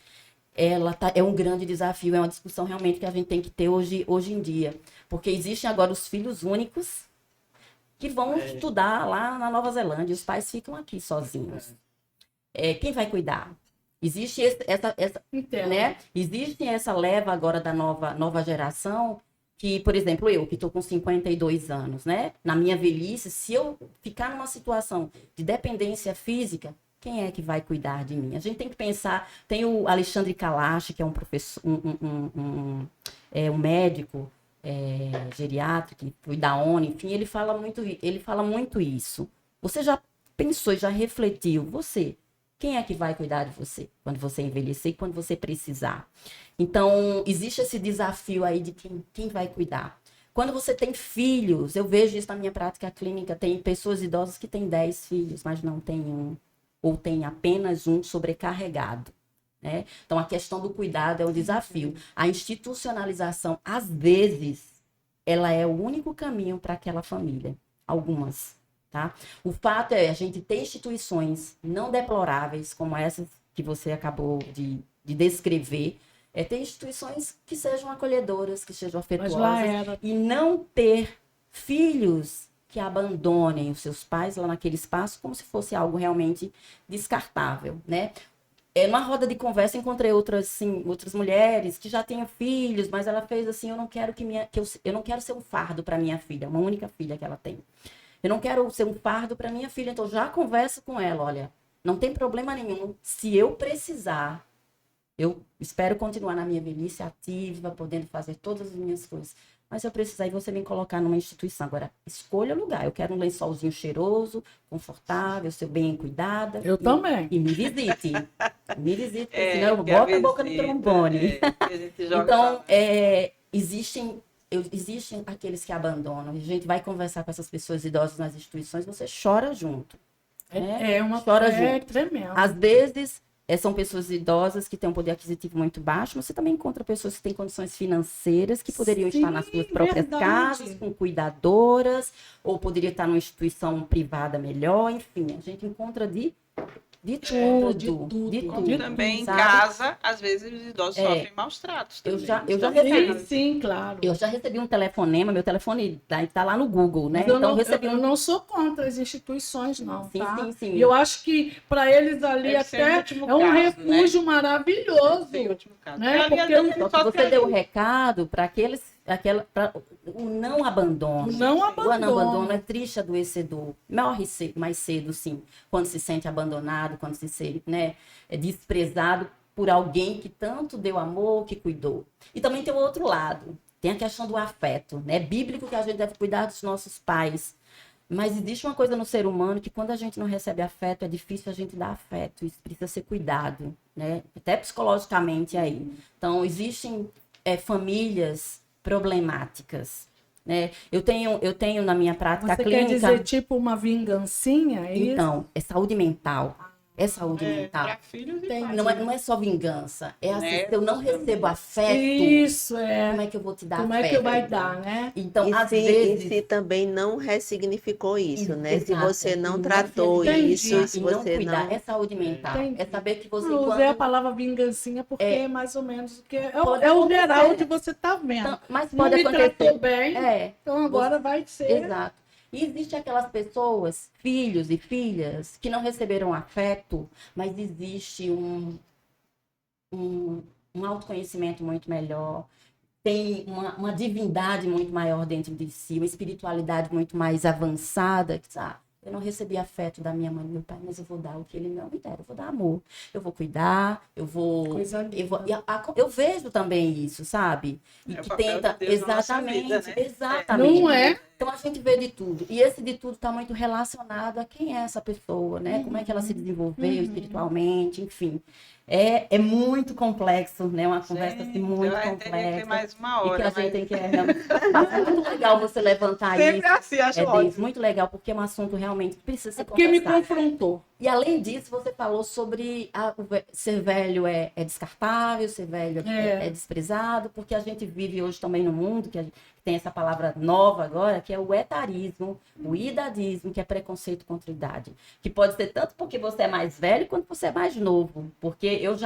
é um grande desafio, é uma discussão realmente que a gente tem que ter hoje em dia. Porque existem agora os filhos únicos que vão estudar lá na Nova Zelândia, e os pais ficam aqui sozinhos. Quem vai cuidar? Existe né? Existe essa leva agora da nova geração que, por exemplo, eu, que estou com 52 anos, né? Na minha velhice, se eu ficar numa situação de dependência física, quem é que vai cuidar de mim? A gente tem que pensar, tem o Alexandre Kalash, que é um professor, um médico geriatra, que foi da ONU, enfim, ele fala muito isso. Você já pensou, já refletiu, quem é que vai cuidar de você quando você envelhecer e quando você precisar? Então, existe esse desafio aí de quem vai cuidar. Quando você tem filhos, eu vejo isso na minha prática clínica, tem pessoas idosas que têm 10 filhos, mas não tem um, ou tem apenas um sobrecarregado, né? Então, a questão do cuidado é um desafio. A institucionalização, às vezes, ela é o único caminho para aquela família. Algumas, tá? O fato é a gente ter instituições não deploráveis, como essas que você acabou de descrever, ter instituições que sejam acolhedoras, que sejam afetuosas, e não ter filhos que abandonem os seus pais lá naquele espaço como se fosse algo realmente descartável, né? Numa roda de conversa, encontrei outras mulheres que já tinham filhos, mas ela fez assim, eu não quero eu não quero ser um fardo para minha filha, uma única filha que ela tem. Eu não quero ser um fardo para minha filha, então já converso com ela, olha, não tem problema nenhum, se eu precisar, eu espero continuar na minha velhice ativa, podendo fazer todas as minhas coisas. Mas se eu precisar, você me colocar numa instituição. Agora, escolha o lugar. Eu quero um lençolzinho cheiroso, confortável, ser bem cuidada. Eu também. E me visite. Me visite, senão eu boto a boca no trombone. Então, existem aqueles que abandonam. A gente vai conversar com essas pessoas idosas nas instituições, você chora junto. Chora junto. Tremendo. Às vezes, são pessoas idosas que têm um poder aquisitivo muito baixo, mas você também encontra pessoas que têm condições financeiras que poderiam estar nas suas próprias casas, com cuidadoras, ou poderia estar numa instituição privada melhor, enfim, a gente encontra de tudo. Como também em sabe? Casa, às vezes os idosos sofrem maus tratos também. Eu já recebi. Sim, claro. Eu já recebi um telefonema, meu telefone está lá no Google, né? Mas eu não sou contra as instituições, não, sim, tá? sim. E eu acho que para eles ali Deve até ser o último é um caso, refúgio maravilhoso. Sim, o último caso. Né? Ali, Porque às vezes, Só que você deu o recado para o não abandono. O não abandono é triste, adoecedor. Morre mais cedo, sim, quando se sente abandonado, quando se sente, né, desprezado por alguém que tanto deu amor, que cuidou. E também tem o outro lado, tem a questão do afeto, né? É bíblico que a gente deve cuidar dos nossos pais. Mas existe uma coisa no ser humano que quando a gente não recebe afeto, é difícil a gente dar afeto. Isso precisa ser cuidado, né? Até psicologicamente aí. Então, existem famílias problemáticas, né? Eu tenho na minha prática clínica... Você quer dizer tipo uma vingancinha? É então, isso? é saúde mental. É saúde mental. Para filhos e pais. Não é só vingança. É assim, Netos se eu não também. recebo afeto, Isso, como é que eu vou te dar Como afeto? é que vai dar, né? Então, às E vezes... se também não ressignificou isso, né? Se Exato. você não E tratou Entendi. isso, se e não você cuidar, não... é saúde mental. Entendi. É saber que você... Eu enquanto- usei a palavra vingancinha porque é mais ou menos o que é Pode o acontecer. geral de você tá vendo. Então, mas Não pode me acontecer. tratou bem, então agora Você- vai ser... Exato. E existe aquelas pessoas, filhos e filhas, que não receberam afeto, mas existe um autoconhecimento muito melhor, tem uma divindade muito maior dentro de si, uma espiritualidade muito mais avançada, que eu não recebi afeto da minha mãe e do meu pai, mas eu vou dar o que ele não me der, eu vou dar amor, eu vou cuidar, eu vou... Coisa linda. Eu vejo também isso, sabe? E É o que papel tenta... de Deus na nossa Exatamente, vida, né? exatamente. Não é? Então a gente vê de tudo. E esse de tudo está muito relacionado a quem é essa pessoa, né? Como é que ela se desenvolveu espiritualmente, enfim. É muito complexo, né? Uma conversa assim, muito teria que ter complexa. mais uma E que hora, a gente mas tem que mas é muito legal você levantar sempre isso. assim, acho Deise, ótimo. muito legal, porque é um assunto realmente que precisa ser Porque me conversado. confrontou. E além disso, você falou sobre ser velho é descartável, ser velho é desprezado, porque a gente vive hoje também no mundo, que tem essa palavra nova agora, que é o etarismo, o idadismo, que é preconceito contra a idade. Que pode ser tanto porque você é mais velho, quanto você é mais novo. Porque eu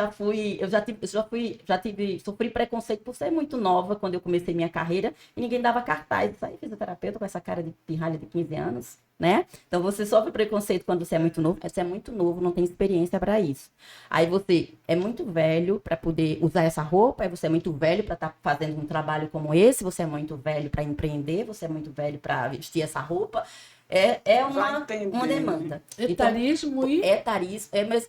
sofri preconceito por ser muito nova quando eu comecei minha carreira e ninguém dava cartaz. Eu saí fisioterapeuta com essa cara de pirralha de 15 anos. Né? Então você sofre preconceito quando você é muito novo, você é muito novo, não tem experiência para isso. Aí você é muito velho para poder usar essa roupa, aí você é muito velho para estar fazendo um trabalho como esse, você é muito velho para empreender, você é muito velho para vestir essa roupa. É uma demanda. Etarismo Então,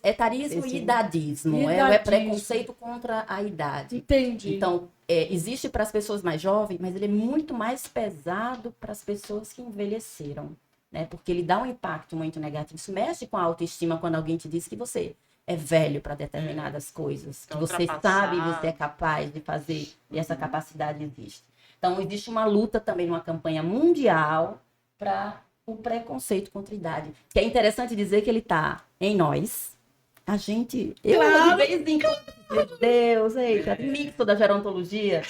etarismo e idadismo. É preconceito contra a idade. Entendi. Então, existe para as pessoas mais jovens, mas ele é muito mais pesado para as pessoas que envelheceram. Né? Porque ele dá um impacto muito negativo. Isso mexe com a autoestima quando alguém te diz que você é velho para determinadas coisas, que você sabe e você é capaz de fazer, e essa capacidade existe. Então, existe uma luta também, uma campanha mundial para o preconceito contra a idade. Que é interessante dizer que ele está em nós. A gente, eu de vez em quando, meu Deus, eita, mixo da gerontologia.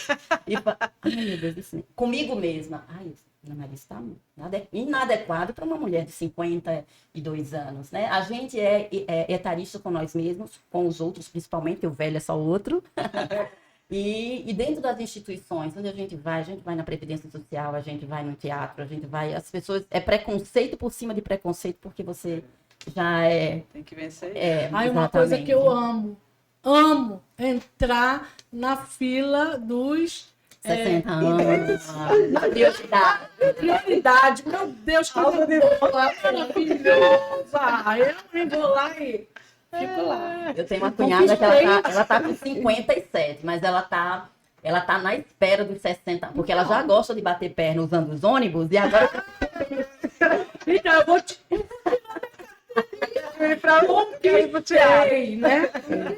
Ai, meu Deus, isso, comigo mesma. Ai, meu nariz está inadequado para uma mulher de 52 anos, né? A gente é etarista com nós mesmos, com os outros, principalmente, o velho é só o outro. E dentro das instituições, onde a gente vai na Previdência Social, a gente vai no teatro, as pessoas, é preconceito por cima de preconceito, porque você já é... Tem que vencer. Uma coisa que eu amo entrar na fila dos 60 anos, prioridade. Meu Deus, que maravilhosa! Eu vou lá e fico lá. Eu tenho uma cunhada que ela tá com 57, mas ela tá na espera dos 60, porque ela já gosta de bater perna usando os ônibus, e agora... Então, eu vou te... Pra um que ir pro teatro. Né?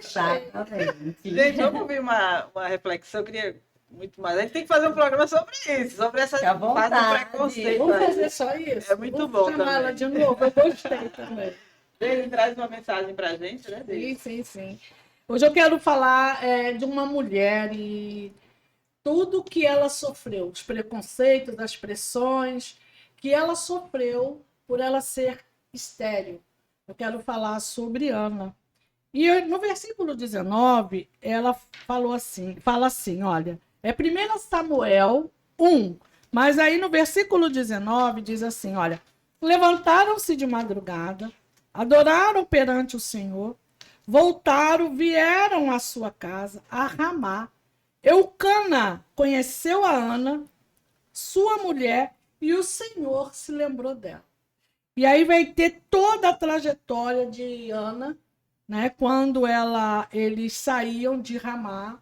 Exatamente. Gente, vamos ouvir uma reflexão. Eu queria muito mais. A gente tem que fazer um programa sobre isso, sobre essa fase do preconceito. Vamos fazer só isso. É muito bom chamar também. ela de novo, eu gostei também. Ele traz uma mensagem pra gente, né? Sim. Hoje eu quero falar de uma mulher e tudo que ela sofreu, os preconceitos, as pressões que ela sofreu por ela ser estéril. Eu quero falar sobre Ana. E no versículo 19, ela fala assim, olha, é 1 Samuel 1, mas aí no versículo 19 diz assim, olha, levantaram-se de madrugada, adoraram perante o Senhor, voltaram, vieram à sua casa, a Ramá. Eucana conheceu a Ana, sua mulher, e o Senhor se lembrou dela. E aí vai ter toda a trajetória de Ana, né, quando eles saíam de Ramá.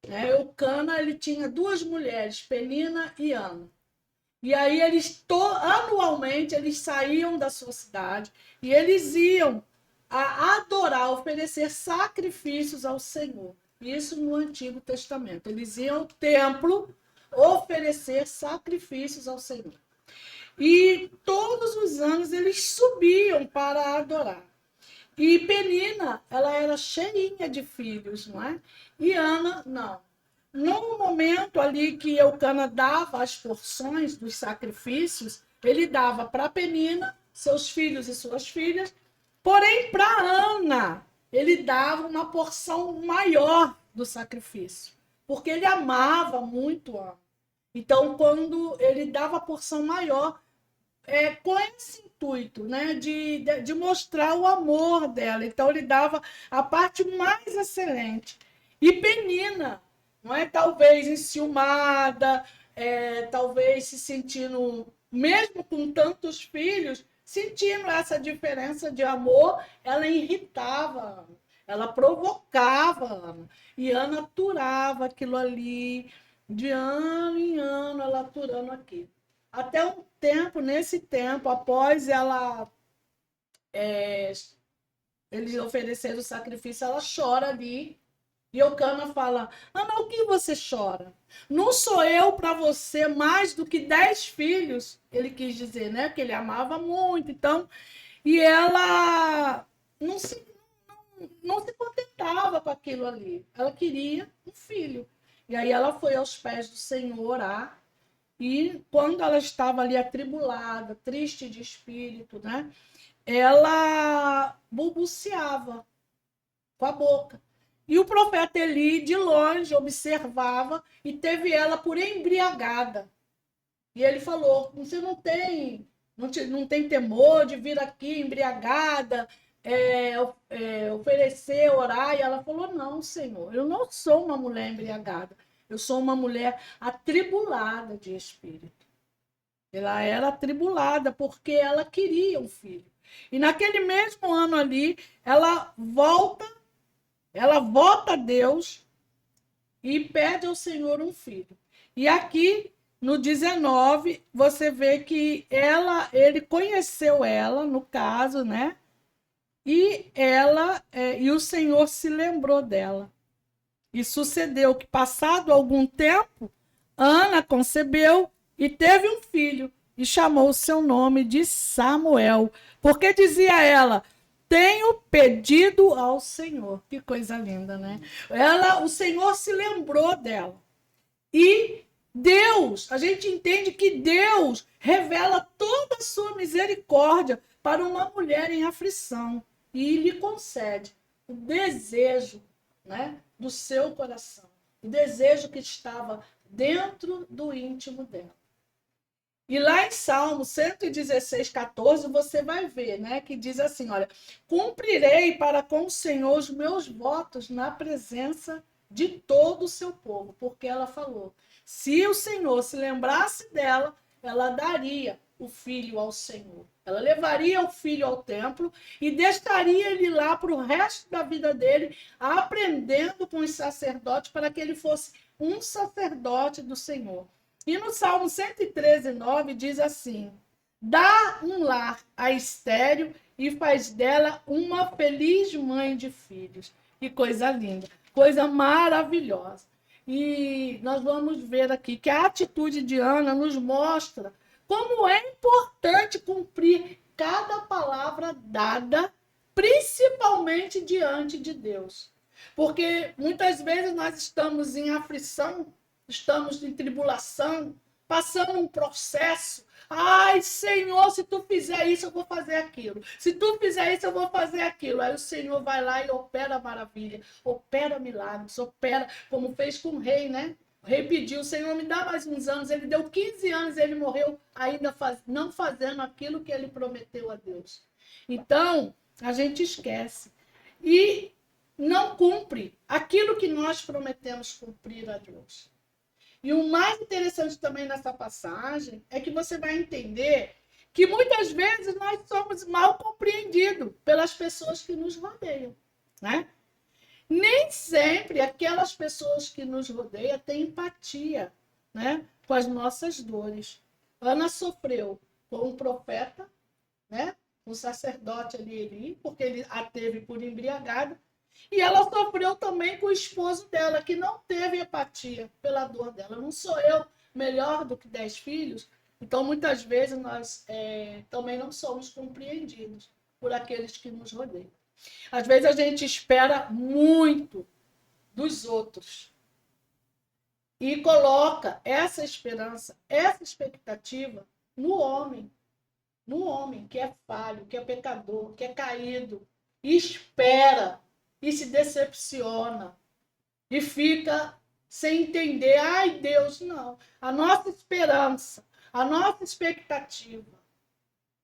Né, Eucana, ele tinha duas mulheres, Penina e Ana. E aí anualmente eles saíam da sua cidade e eles iam a adorar, oferecer sacrifícios ao Senhor. Isso no Antigo Testamento. Eles iam ao templo oferecer sacrifícios ao Senhor. E todos os anos eles subiam para adorar. E Penina, ela era cheinha de filhos, não é? E Ana, não. No momento ali que Eucana dava as porções dos sacrifícios, ele dava para Penina, seus filhos e suas filhas, porém para Ana, ele dava uma porção maior do sacrifício, porque ele amava muito Ana. Então, quando ele dava a porção maior, com esse intuito, né, de mostrar o amor dela. Então, ele dava a parte mais excelente. E Penina, não é? Talvez enciumada, talvez se sentindo, mesmo com tantos filhos, sentindo essa diferença de amor, ela irritava Ana, ela provocava Ana. E Ana aturava aquilo ali, de ano em ano, ela aturando aquilo. Até um tempo, nesse tempo, após eles ofereceram o sacrifício, ela chora ali. E Eucana fala: Ana, o que você chora? Não sou eu para você mais do que 10 filhos. Ele quis dizer, né? Que ele amava muito. Então, e ela não se contentava com aquilo ali. Ela queria um filho. E aí ela foi aos pés do Senhor orar. E quando ela estava ali atribulada, triste de espírito, né? Ela balbuciava com a boca. E o profeta Eli, de longe, observava e teve ela por embriagada. E ele falou: você não tem temor de vir aqui embriagada, oferecer, orar? E ela falou: não, Senhor, eu não sou uma mulher embriagada. Eu sou uma mulher atribulada de espírito. Ela era atribulada porque ela queria um filho. E naquele mesmo ano ali, ela volta a Deus e pede ao Senhor um filho. E aqui, no 19, você vê que ele conheceu ela, no caso, né? E o Senhor se lembrou dela. E sucedeu que, passado algum tempo, Ana concebeu e teve um filho, e chamou o seu nome de Samuel, porque dizia ela: tenho pedido ao Senhor. Que coisa linda, né? O Senhor se lembrou dela. E Deus, a gente entende que Deus revela toda a sua misericórdia para uma mulher em aflição e lhe concede o desejo, né, do seu coração, o desejo que estava dentro do íntimo dela. E lá em Salmo 116, 14, você vai ver, né, que diz assim, olha: cumprirei para com o Senhor os meus votos na presença de todo o seu povo. Porque ela falou, se o Senhor se lembrasse dela, ela daria o filho ao Senhor. Ela levaria o filho ao templo e deixaria ele lá para o resto da vida dele, aprendendo com os sacerdotes para que ele fosse um sacerdote do Senhor. E no Salmo 113, 9 diz assim: dá um lar a estéril e faz dela uma feliz mãe de filhos. Que coisa linda, coisa maravilhosa. E nós vamos ver aqui que a atitude de Ana nos mostra como é importante cumprir cada palavra dada, principalmente diante de Deus. Porque muitas vezes nós estamos em aflição, estamos em tribulação, passando um processo. Ai, Senhor, se tu fizer isso, eu vou fazer aquilo. Se tu fizer isso, eu vou fazer aquilo. Aí o Senhor vai lá e opera maravilha, opera milagres, opera, como fez com o rei, né? O rei pediu: Senhor, me dá mais uns anos. Ele deu 15 anos e ele morreu ainda não fazendo aquilo que ele prometeu a Deus. Então, a gente esquece. E não cumpre aquilo que nós prometemos cumprir a Deus. E o mais interessante também nessa passagem é que você vai entender que muitas vezes nós somos mal compreendidos pelas pessoas que nos rodeiam, né? Nem sempre aquelas pessoas que nos rodeiam têm empatia, né, com as nossas dores. Ana sofreu com um profeta, né, um sacerdote ali, porque ele a teve por embriagada. E ela sofreu também com o esposo dela, que não teve empatia pela dor dela. Não sou eu melhor do que 10 filhos? Então, muitas vezes, nós também não somos compreendidos por aqueles que nos rodeiam. Às vezes, a gente espera muito dos outros e coloca essa esperança, essa expectativa no homem que é falho, que é pecador, que é caído, e espera e se decepciona e fica sem entender. Ai, Deus, não. A nossa esperança, a nossa expectativa,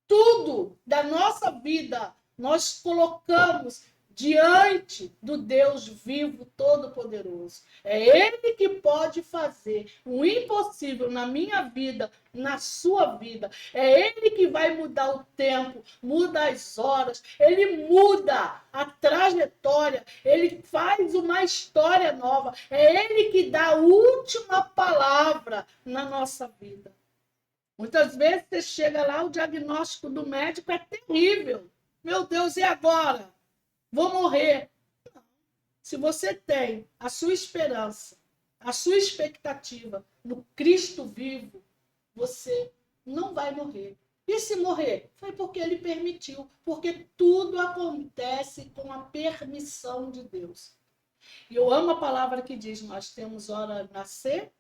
tudo da nossa vida nós colocamos diante do Deus vivo, todo-poderoso. É Ele que pode fazer o impossível na minha vida, na sua vida. É Ele que vai mudar o tempo, muda as horas, Ele muda a trajetória, Ele faz uma história nova. É Ele que dá a última palavra na nossa vida. Muitas vezes você chega lá, o diagnóstico do médico é terrível. Meu Deus, e agora? Vou morrer. Se você tem a sua esperança, a sua expectativa no Cristo vivo, você não vai morrer. E se morrer? Foi porque ele permitiu. Porque tudo acontece com a permissão de Deus. E eu amo a palavra que diz: nós temos hora de nascer,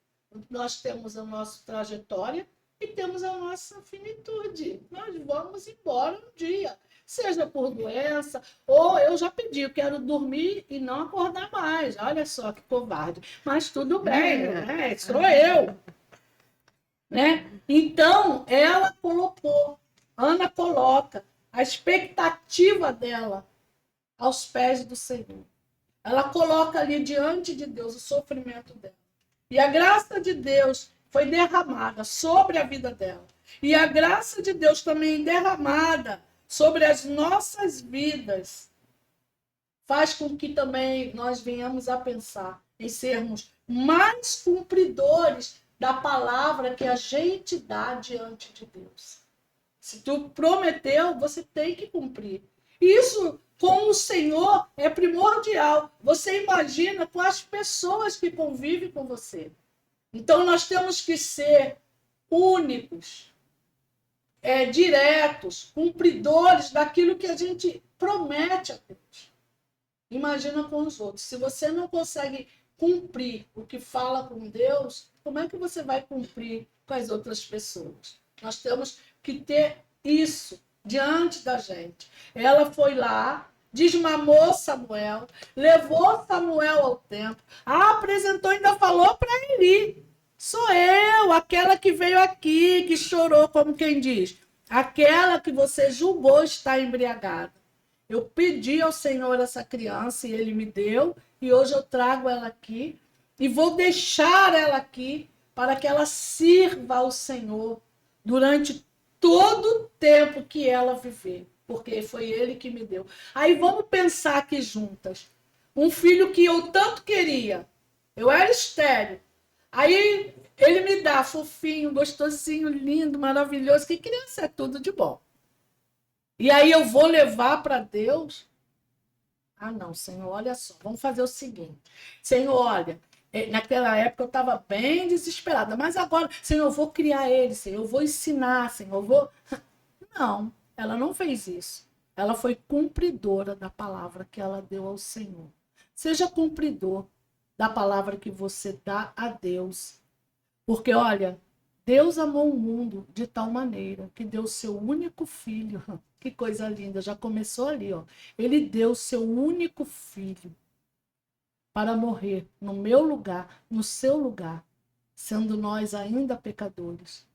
nós temos a nossa trajetória e temos a nossa finitude. Nós vamos embora um dia. Seja por doença, ou eu já pedi, eu quero dormir e não acordar mais. Olha só que covarde. Mas tudo bem, né? Sou eu. Né? Então, ela colocou, Ana coloca a expectativa dela aos pés do Senhor. Ela coloca ali diante de Deus o sofrimento dela. E a graça de Deus foi derramada sobre a vida dela. E a graça de Deus também derramada sobre as nossas vidas faz com que também nós venhamos a pensar em sermos mais cumpridores da palavra que a gente dá diante de Deus. Se tu prometeu, você tem que cumprir. Isso com o Senhor é primordial. Você imagina com as pessoas que convivem com você. Então nós temos que ser únicos, diretos, cumpridores daquilo que a gente promete a Deus. Imagina com os outros. Se você não consegue cumprir o que fala com Deus, como é que você vai cumprir com as outras pessoas? Nós temos que ter isso diante da gente. Ela foi lá, desmamou Samuel, levou Samuel ao templo, apresentou e ainda falou para Eli: sou eu, aquela que veio aqui, que chorou, como quem diz, aquela que você julgou estar embriagada. Eu pedi ao Senhor essa criança e ele me deu, e hoje eu trago ela aqui e vou deixar ela aqui para que ela sirva ao Senhor durante todo o tempo que ela viver, porque foi ele que me deu. Aí vamos pensar aqui juntas. Um filho que eu tanto queria, eu era estéril. Aí ele me dá fofinho, gostosinho, lindo, maravilhoso, que criança é tudo de bom. E aí eu vou levar para Deus? Ah, não, Senhor, olha só, vamos fazer o seguinte. Senhor, olha, naquela época eu estava bem desesperada, mas agora, Senhor, eu vou criar ele, Senhor, eu vou ensinar, Senhor, eu vou... Não, ela não fez isso. Ela foi cumpridora da palavra que ela deu ao Senhor. Seja cumpridor da palavra que você dá a Deus. Porque, olha, Deus amou o mundo de tal maneira que deu seu único filho. Que coisa linda, já começou ali, ó. Ele deu seu único filho para morrer no meu lugar, no seu lugar, sendo nós ainda pecadores.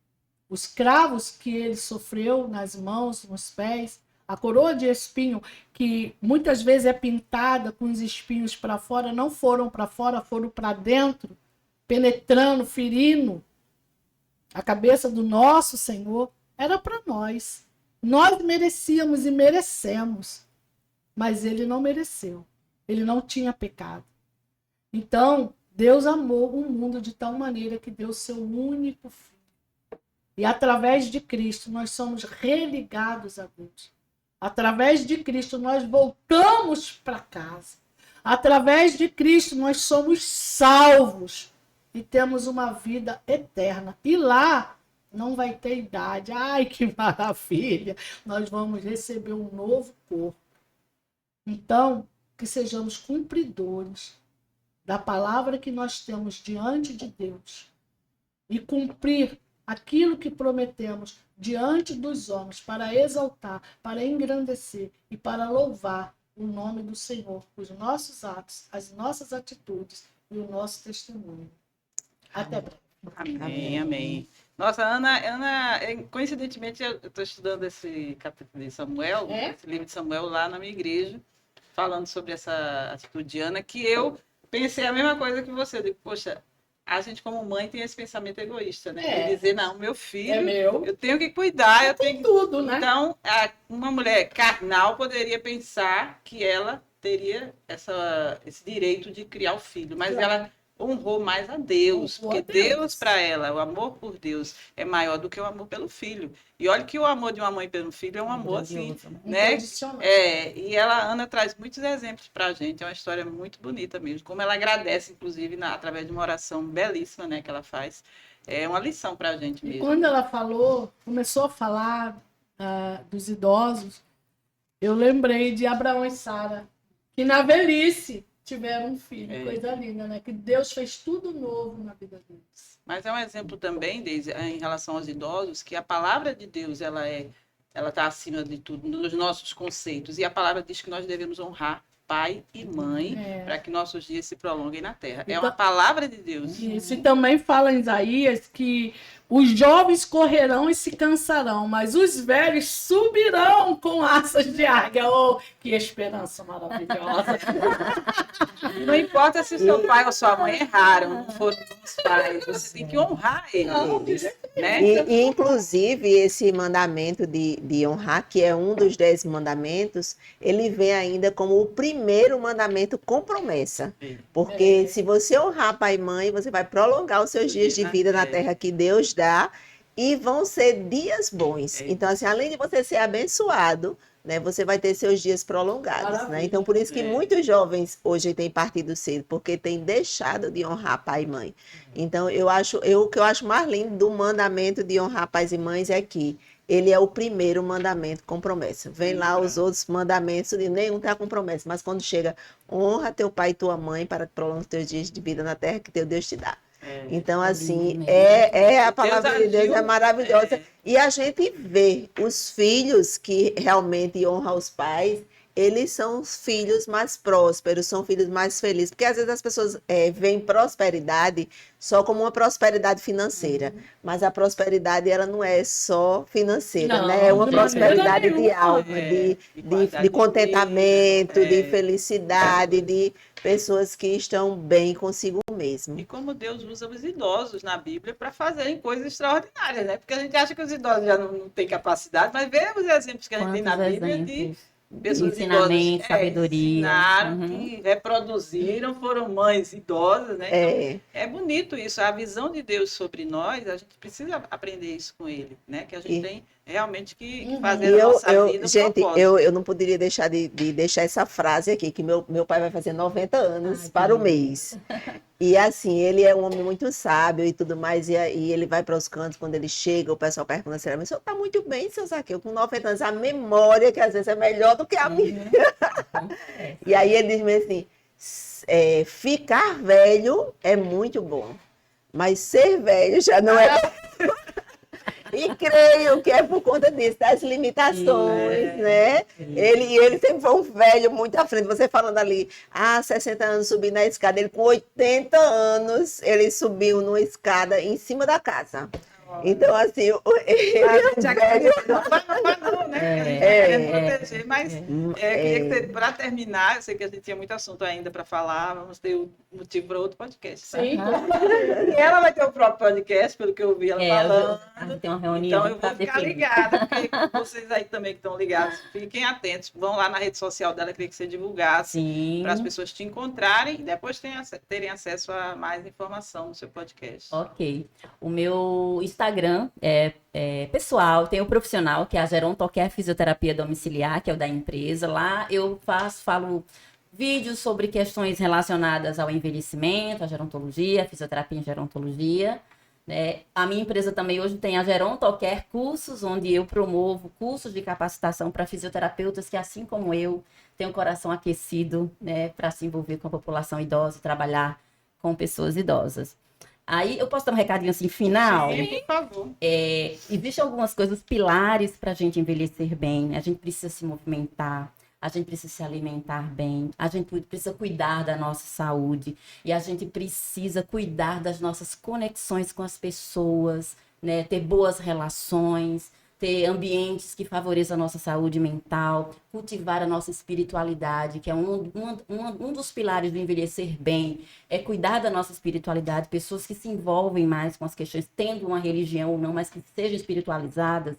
Os cravos que ele sofreu nas mãos, nos pés, a coroa de espinho, que muitas vezes é pintada com os espinhos para fora, não foram para fora, foram para dentro, penetrando, ferindo a cabeça do nosso Senhor, era para nós. Nós merecíamos e merecemos, mas ele não mereceu. Ele não tinha pecado. Então, Deus amou o mundo de tal maneira que deu seu único filho. E através de Cristo nós somos religados a Deus. Através de Cristo nós voltamos para casa. Através de Cristo nós somos salvos e temos uma vida eterna. E lá não vai ter idade. Ai, que maravilha! Nós vamos receber um novo corpo. Então, que sejamos cumpridores da palavra que nós temos diante de Deus e cumprir aquilo que prometemos diante dos homens para exaltar, para engrandecer e para louvar o nome do Senhor, os nossos atos, as nossas atitudes e o nosso testemunho. Até breve. Amém, amém. Nossa, Ana, coincidentemente, eu estou estudando esse capítulo de Samuel, esse livro de Samuel lá na minha igreja, falando sobre essa atitude de Ana, que eu pensei a mesma coisa que você. Eu digo, poxa, a gente como mãe tem esse pensamento egoísta, né? De dizer, não, meu filho, é meu. Eu tenho que cuidar, eu tenho que... tudo, né? Então, uma mulher carnal poderia pensar que ela teria esse direito de criar o filho, mas Claro. ela honrou mais a Deus, Honrou a porque Deus. Deus para ela, o amor por Deus é maior do que o amor pelo filho. E olha que o amor de uma mãe pelo filho é um amor assim, Grandioso, né? né? Incondicional. E a Ana traz muitos exemplos para a gente, é uma história muito bonita mesmo, como ela agradece, inclusive, através de uma oração belíssima, né, que ela faz. É uma lição para a gente E mesmo. quando ela começou a falar dos idosos, eu lembrei de Abraão e Sara, que na velhice tiveram um filho. É. Coisa linda, né? Que Deus fez tudo novo na vida deles. Mas é um exemplo também, Deise, em relação aos idosos, que a palavra de Deus, ela está acima de tudo, dos nossos conceitos. E a palavra diz que nós devemos honrar pai e mãe para que nossos dias se prolonguem na terra. É uma Então- palavra de Deus. Isso, e também fala em Isaías que os jovens correrão e se cansarão, mas os velhos subirão com asas de águia. Oh, que esperança maravilhosa! Não importa se seu pai ou sua mãe erraram, não foram bons pais, você tem que honrar eles, né? E, inclusive, esse mandamento de honrar, que é um dos 10 mandamentos, ele vem ainda como o primeiro mandamento com promessa. Porque se você honrar pai e mãe, você vai prolongar os seus dias de vida na terra que Deus dá e vão ser dias bons. Então, assim, além de você ser abençoado, né, você vai ter seus dias prolongados, né? Maravilha. Então, por isso que muitos jovens hoje têm partido cedo, porque têm deixado de honrar pai e mãe. Então, o que eu acho mais lindo do mandamento de honrar pais e mães é que ele é o primeiro mandamento com promessa. Vem lá os outros mandamentos, e nenhum está com promessa, mas quando chega, honra teu pai e tua mãe para que prolongue os teus dias de vida na terra que teu Deus te dá. Então, assim, a palavra de Deus é maravilhosa. E a gente vê os filhos que realmente honram os pais, eles são os filhos mais prósperos, são filhos mais felizes. Porque às vezes as pessoas veem prosperidade só como uma prosperidade financeira. Mas a prosperidade, ela não é só financeira, Não, né? É uma de maneira prosperidade de nenhuma. alma, de contentamento, de vida, felicidade, de pessoas que estão bem consigo mesmo. E como Deus usa os idosos na Bíblia para fazerem coisas extraordinárias, né? Porque a gente acha que os idosos já não têm capacidade, mas vê os exemplos que a gente tem na Quantos Bíblia exemplos? de pessoas Ensinamento, idosas sabedoria. ensinaram, Uhum. que reproduziram, foram mães idosas, né? Então, É, é bonito isso, a visão de Deus sobre nós, a gente precisa aprender isso com ele, né? Que a gente E- tem realmente que Uhum. fazer a nossa vida um gente, propósito. eu não poderia deixar de deixar essa frase aqui, que meu pai vai fazer 90 anos Ai, para o que mês. E assim, ele é um homem muito sábio e tudo mais, e ele vai para os cantos, quando ele chega, o pessoal pergunta assim, mas o senhor está muito bem, seu Zaqueu, com 90 anos, a memória, que às vezes é melhor do que a minha. E aí ele diz assim, ficar velho é muito bom, mas ser velho já não é. E creio que é por conta disso, das limitações, né? Ele sempre foi um velho muito à frente. Você falando ali, 60 anos subindo na escada, ele com 80 anos, ele subiu numa escada em cima da casa. Então, assim, ele A é gente um velho. acredita, não vai não, né? A gente vai querendo proteger, mas para terminar, eu sei que a gente tinha muito assunto ainda para falar, vamos ter o motivo para outro podcast. Tá? Sim, E ela vai ter o próprio podcast, pelo que eu vi ela falando. A gente tem uma reunião Então eu para vou ficar definir. ligada, porque vocês aí também que estão ligados, fiquem atentos, vão lá na rede social dela, queria que você divulgasse, Sim. para as pessoas te encontrarem e depois terem acesso a mais informação no seu podcast. Ok. O meu Instagram é pessoal, tem o profissional, que é a Gerontoquer Fisioterapia Domiciliar, que é o da empresa. Lá eu falo vídeos sobre questões relacionadas ao envelhecimento, a gerontologia, a fisioterapia em gerontologia. Né? A minha empresa também hoje tem a Gerontoquer Cursos, onde eu promovo cursos de capacitação para fisioterapeutas que, assim como eu, têm o coração aquecido, né, para se envolver com a população idosa e trabalhar com pessoas idosas. Aí eu posso dar um recadinho assim final? Sim, por favor. Existem algumas coisas pilares para a gente envelhecer bem, né? A gente precisa se movimentar, a gente precisa se alimentar bem, a gente precisa cuidar da nossa saúde e a gente precisa cuidar das nossas conexões com as pessoas, né? Ter boas relações, ter ambientes que favoreçam a nossa saúde mental, cultivar a nossa espiritualidade, que é um dos pilares do envelhecer bem, é cuidar da nossa espiritualidade, pessoas que se envolvem mais com as questões, tendo uma religião ou não, mas que sejam espiritualizadas,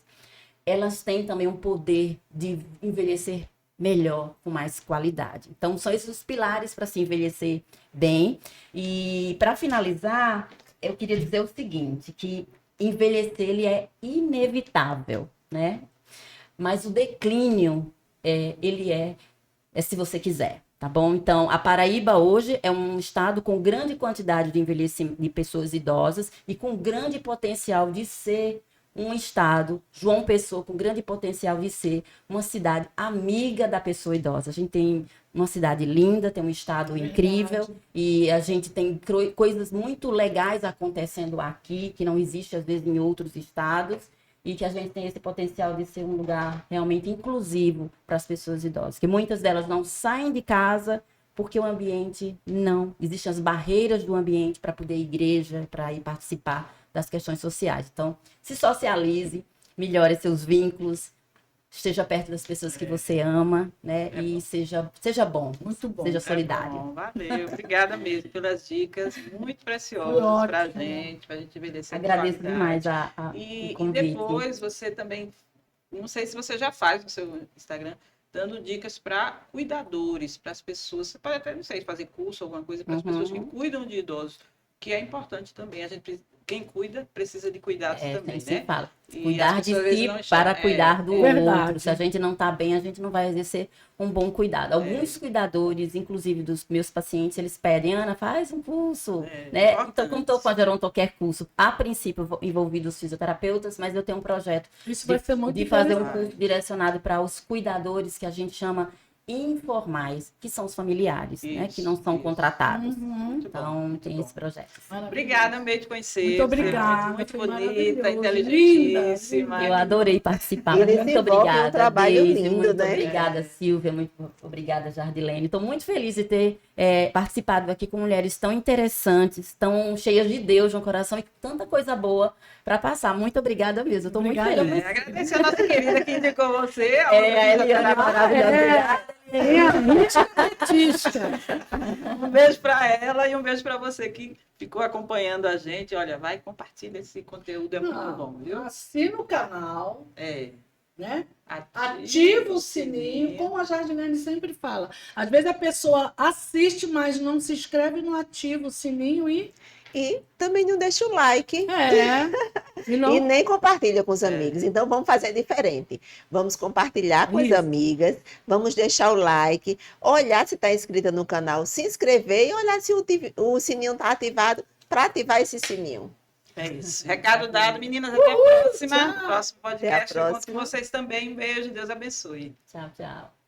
elas têm também um poder de envelhecer melhor, com mais qualidade. Então, são esses os pilares para se envelhecer bem. E, para finalizar, eu queria dizer o seguinte, que envelhecer, ele é inevitável, né? Mas o declínio, ele é se você quiser, tá bom? Então, a Paraíba hoje é um estado com grande quantidade de envelhecimento de pessoas idosas e com grande potencial de ser um estado, João Pessoa, com grande potencial de ser uma cidade amiga da pessoa idosa. A gente tem uma cidade linda, tem um estado incrível e a gente tem coisas muito legais acontecendo aqui, que não existe às vezes em outros estados, e que a gente tem esse potencial de ser um lugar realmente inclusivo para as pessoas idosas, que muitas delas não saem de casa porque o ambiente não... Existem as barreiras do ambiente para poder ir à igreja, para ir participar das questões sociais. Então, se socialize, melhore seus vínculos, esteja perto das pessoas que você ama, né? E seja bom, Muito bom. seja solidário. Bom, valeu, obrigada mesmo pelas dicas muito preciosas para a gente envelhecer com Agradeço qualidade. demais o E convite. depois você também, não sei se você já faz no seu Instagram, dando dicas para cuidadores, para as pessoas. Você pode até, não sei, fazer curso, alguma coisa para as pessoas que cuidam de idosos, que é importante também. Quem cuida precisa de cuidados também, sempre né? fala. E Cuidar as de pessoas, às vezes, si não enxergam. para cuidar do verdade. outro. Se a gente não está bem, a gente não vai exercer um bom cuidado. Alguns cuidadores, inclusive dos meus pacientes, eles pedem, Ana, faz um curso, né? Importante. Então, como estou com a Geronto quer curso, a princípio envolvido os fisioterapeutas, mas eu tenho um projeto Isso vai ser muito de fazer um interessante. curso direcionado para os cuidadores que a gente chama informais, que são os familiares, né? Que não são contratados. Muito bom, Então, muito tem bom. esse projeto. Obrigada, amei te conhecer. Muito Você é obrigada, muito foi bonita, maravilhoso. inteligentíssima. Eu adorei participar. E ele Muito desenvolve obrigada, um trabalho Deise, lindo, muito né? obrigada, Silvia, muito obrigada, Jardilene. Estou muito feliz de ter participado aqui com mulheres tão interessantes, tão cheias de Deus no coração e com tanta coisa boa para passar. Muito obrigada mesmo. Estou muito Obrigada. feliz. Agradecer a nossa querida que indicou você. A A Eliane maravilhosa. É a mística petista. Um beijo para ela e um beijo para você que ficou acompanhando a gente. Olha, vai compartilha esse conteúdo, é muito bom, viu? Assina o canal, É. né? Ativa o sininho, como a Jardilene sempre fala. Às vezes a pessoa assiste, mas não se inscreve, não ativa o sininho E também não deixa o like. e não... E nem compartilha com os amigos. Então, vamos fazer diferente. Vamos compartilhar com as Isso. amigas, vamos deixar o like, olhar se está inscrita no canal, se inscrever e olhar se o sininho está ativado para ativar esse sininho. É isso. Recado dado, meninas. Até a próxima. tchau. Próximo podcast. Até a Eu conto com próxima. vocês também. Um beijo. Deus abençoe. Tchau, tchau.